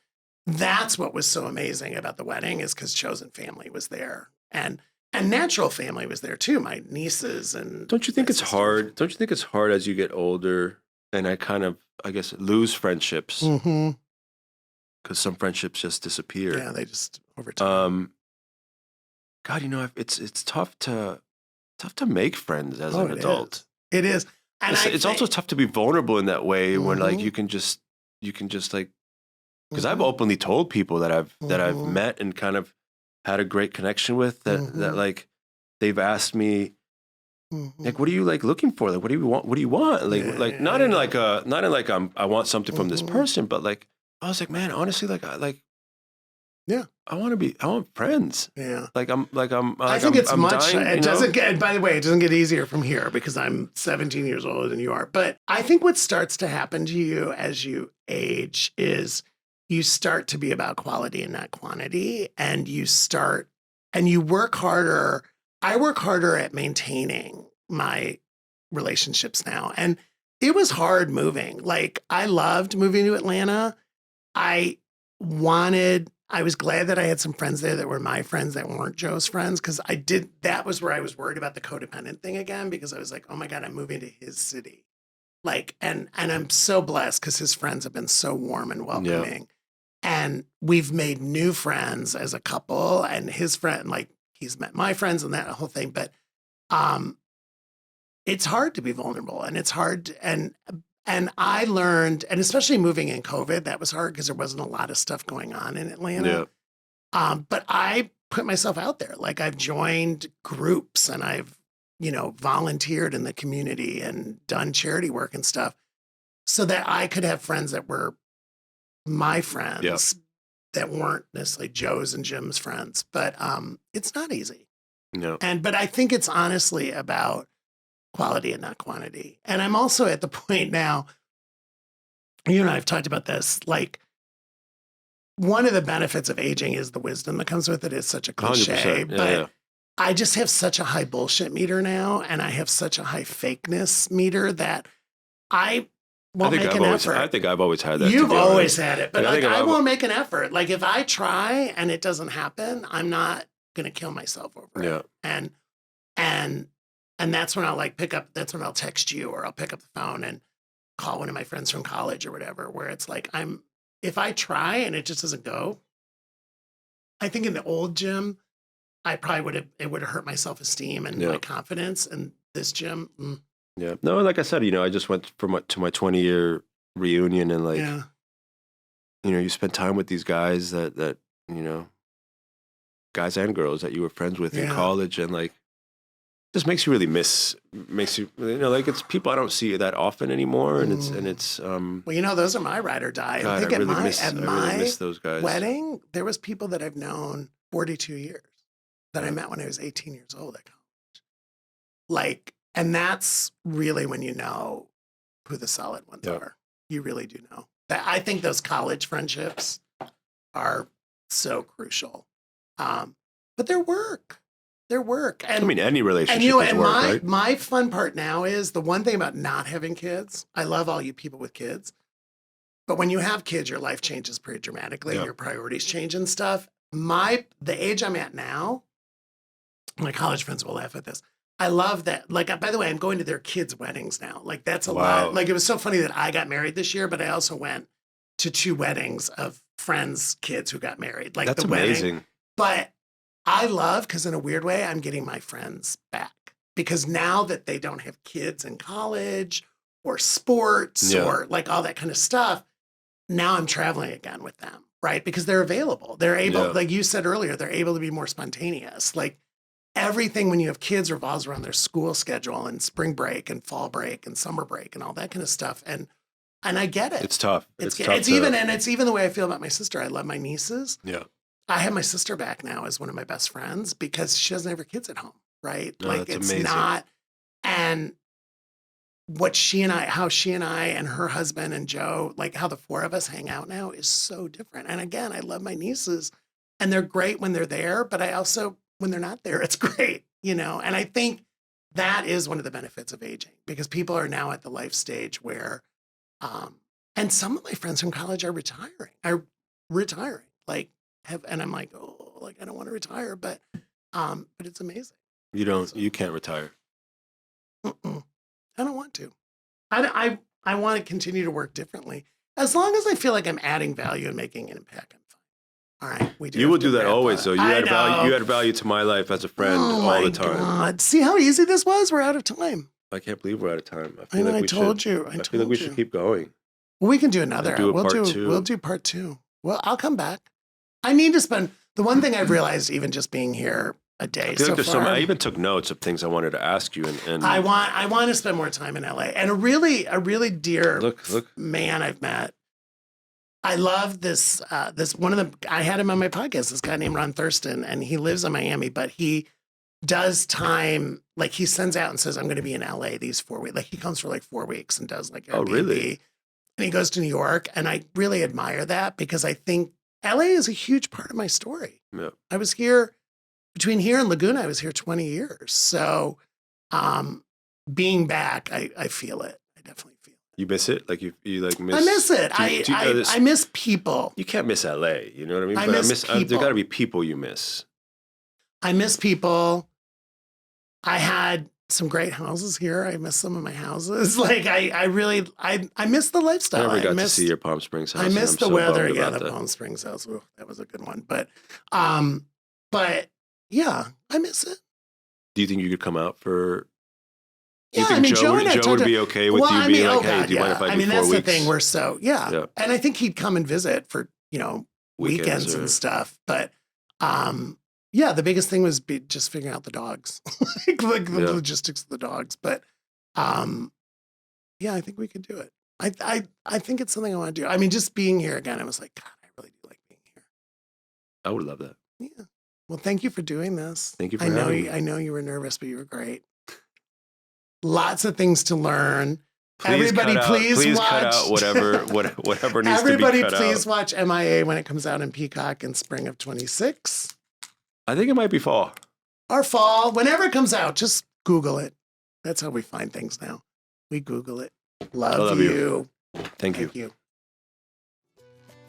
that's what was so amazing about the wedding, is because chosen family was there. And natural family was there too, my nieces and... Don't you think it's hard? Don't you think it's hard as you get older, and I guess, lose friendships? Mm-hmm. Because some friendships just disappear. Yeah, they just over time. God, it's tough to make friends as an adult. It is. And it's also tough to be vulnerable in that way, when like you can just like, because I've openly told people that I've met and kind of had a great connection with that like they've asked me, like, what are you like looking for? Like, what do you want? What do you want? Like not in like I want something from this person, but like, I was like, man, honestly, like Yeah. I want friends. Yeah. I Like think it's I'm much, dying, it doesn't get, by the way, it doesn't get easier from here because I'm 17 years older than you are. But I think what starts to happen to you as you age is you start to be about quality and not quantity. And you work harder. I work harder at maintaining my relationships now. And it was hard moving. Like, I loved moving to Atlanta. I I was glad that I had some friends there that were my friends that weren't Joe's friends because that was where I was worried about the codependent thing again because I was like, oh my God, I'm moving to his city. Like, and I'm so blessed because his friends have been so warm and Yeah. welcoming. And we've made new friends as a couple and his friend, like he's met my friends and that whole thing. But um, it's hard to be vulnerable and it's hard and I learned, and especially moving in COVID, that was hard because there wasn't a lot of stuff going on in Atlanta. Yeah. But I put myself out there. Like I've joined groups and I've, volunteered in the community and done charity work and stuff so that I could have friends that were my Yeah. friends that weren't necessarily Joe's and Jim's friends. But it's not easy. No. But I think it's honestly about quality and not quantity. And I'm also at the point now, you and I have talked about this, like one of the benefits of aging is the wisdom that comes with it. It's such a cliche, 100%. Yeah, but yeah. I just have such a high bullshit meter now, and I have such a high fakeness meter that I won't make an effort. I think I've always had that. You've always had it, but Like, I won't make an effort. Like if I try and it doesn't happen, I'm not going to kill myself over it. And that's when I'll that's when I'll text you or I'll pick up the phone and call one of my friends from college or whatever, where it's like, if I try and it just doesn't go, I think in the old gym, I probably it would have hurt my self-esteem and my confidence. And this gym. Yeah. No, like I said, I just went to my 20-year reunion and you spend time with these guys that, guys and girls that you were friends with in college and like, just makes you really makes you, like it's people I don't see that often anymore. And it's well, those are my ride or die. God, I think I really miss those guys. Wedding, there was people that I've known 42 years that I met when I was 18 years old at college. Like, and that's really when you know who the solid ones are. You really do know. I think those college friendships are so crucial. But they're work. They're work. And, I mean, any relationship is work, right? My fun part now is the one thing about not having kids. I love all you people with kids. But when you have kids, your life changes pretty dramatically. Your priorities change and stuff. The age I'm at now, my college friends will laugh at this. I love that. Like, by the way, I'm going to their kids' weddings now. Like, that's a lot. Like, it was so funny that I got married this year, but I also went to 2 weddings of friends' kids who got married. Like, that's amazing. But I love, because in a weird way, I'm getting my friends back. Because now that they don't have kids in college or sports or like all that kind of stuff, now I'm traveling again with them, right? Because they're available. They're able, like you said earlier, they're able to be more spontaneous. Like, everything when you have kids revolves around their school schedule and spring break and fall break and summer break and all that kind of stuff. And I get it. It's tough. It's even the way I feel about my sister. I love my nieces. Yeah. I have my sister back now as one of my best friends because she doesn't have her kids at home. Right. No, like it's amazing. Not. And how she and I and her husband and Joe, like how the 4 of us hang out now is so different. And again, I love my nieces and they're great when they're there, but I also, when they're not there, it's great, and I think that is one of the benefits of aging because people are now at the life stage where, and some of my friends from college are retiring, and I'm like, oh, like, I don't want to retire, but it's amazing. You can't retire. I don't want to. I want to continue to work differently as long as I feel like I'm adding value and making an impact. I'm fine. All right, we do. You will do that always, though. You add value to my life as a friend all the time. God. See how easy this was? We're out of time. I can't believe we're out of time. I feel like we should keep going. Well, we can do another. We'll do part 2. Well, I'll come back. I need to spend the one thing I've realized, even just being here a day so far. I even took notes of things I wanted to ask you, and I want to spend more time in LA. And a really dear look man I've met. I love this. I had him on my podcast, this guy named Ron Thurston, and he lives in Miami, but he does time, like he sends out and says, I'm going to be in LA these 4 weeks. Like he comes for like 4 weeks and does like Airbnb. Oh, really? And he goes to New York. And I really admire that because I think LA is a huge part of my story. Yeah. I was here, between here and Laguna, I was here 20 years. So being back, I feel it. I definitely feel it. You miss it? Like you like miss? I miss it. I miss people. You can't miss LA. You know what I mean? I But miss people. there got to be people you miss. I miss people. I had some great houses here. I miss some of my houses. Like I miss the lifestyle. I never got to see your Palm Springs house. I miss and the I'm so weather. bummed Yeah, about the that. Palm Springs house. Ooh, that was a good one. But yeah, I miss it. Do you think you could come out for? Do Yeah, you think Joe would be okay with you being like, hey, do you mind if I do 4 weeks? that's the thing. We're so, yeah. And I think he'd come and visit for, weekends and stuff. But yeah, the biggest thing was just figuring out the dogs, like the logistics of the dogs. But yeah, I think we could do it. I think it's something I want to do. I mean, just being here again, I was like, God, I really do like being here. I would love that. Yeah. Well, thank you for doing this. Thank you for having me. I know you were nervous, but you were great. Lots of things to learn. Please Everybody, please watch. cut out whatever needs to be cut out. Everybody, please watch MIA when it comes out in Peacock in spring of 26. I think it might be fall. Or fall. Whenever it comes out, just Google it. That's how we find things now. We Google it. Love you. Thank you.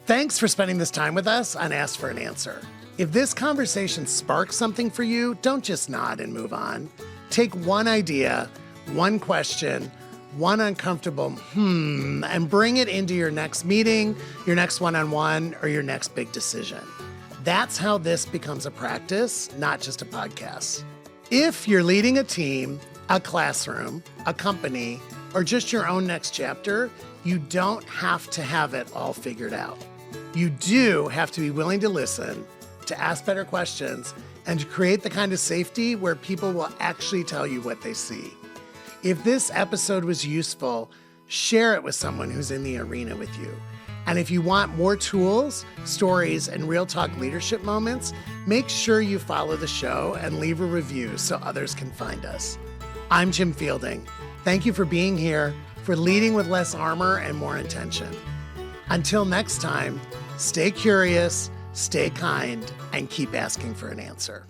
Thanks for spending this time with us on Ask for an Answer. If this conversation sparks something for you, don't just nod and move on. Take one idea, one question, one uncomfortable and bring it into your next meeting, your next one-on-one, or your next big decision. That's how this becomes a practice, not just a podcast. If you're leading a team, a classroom, a company, or just your own next chapter, you don't have to have it all figured out. You do have to be willing to listen, to ask better questions, and to create the kind of safety where people will actually tell you what they see. If this episode was useful, share it with someone who's in the arena with you. And if you want more tools, stories, and real talk leadership moments, make sure you follow the show and leave a review so others can find us. I'm Jim Fielding. Thank you for being here, for leading with less armor and more intention. Until next time, stay curious, stay kind, and keep asking for an answer.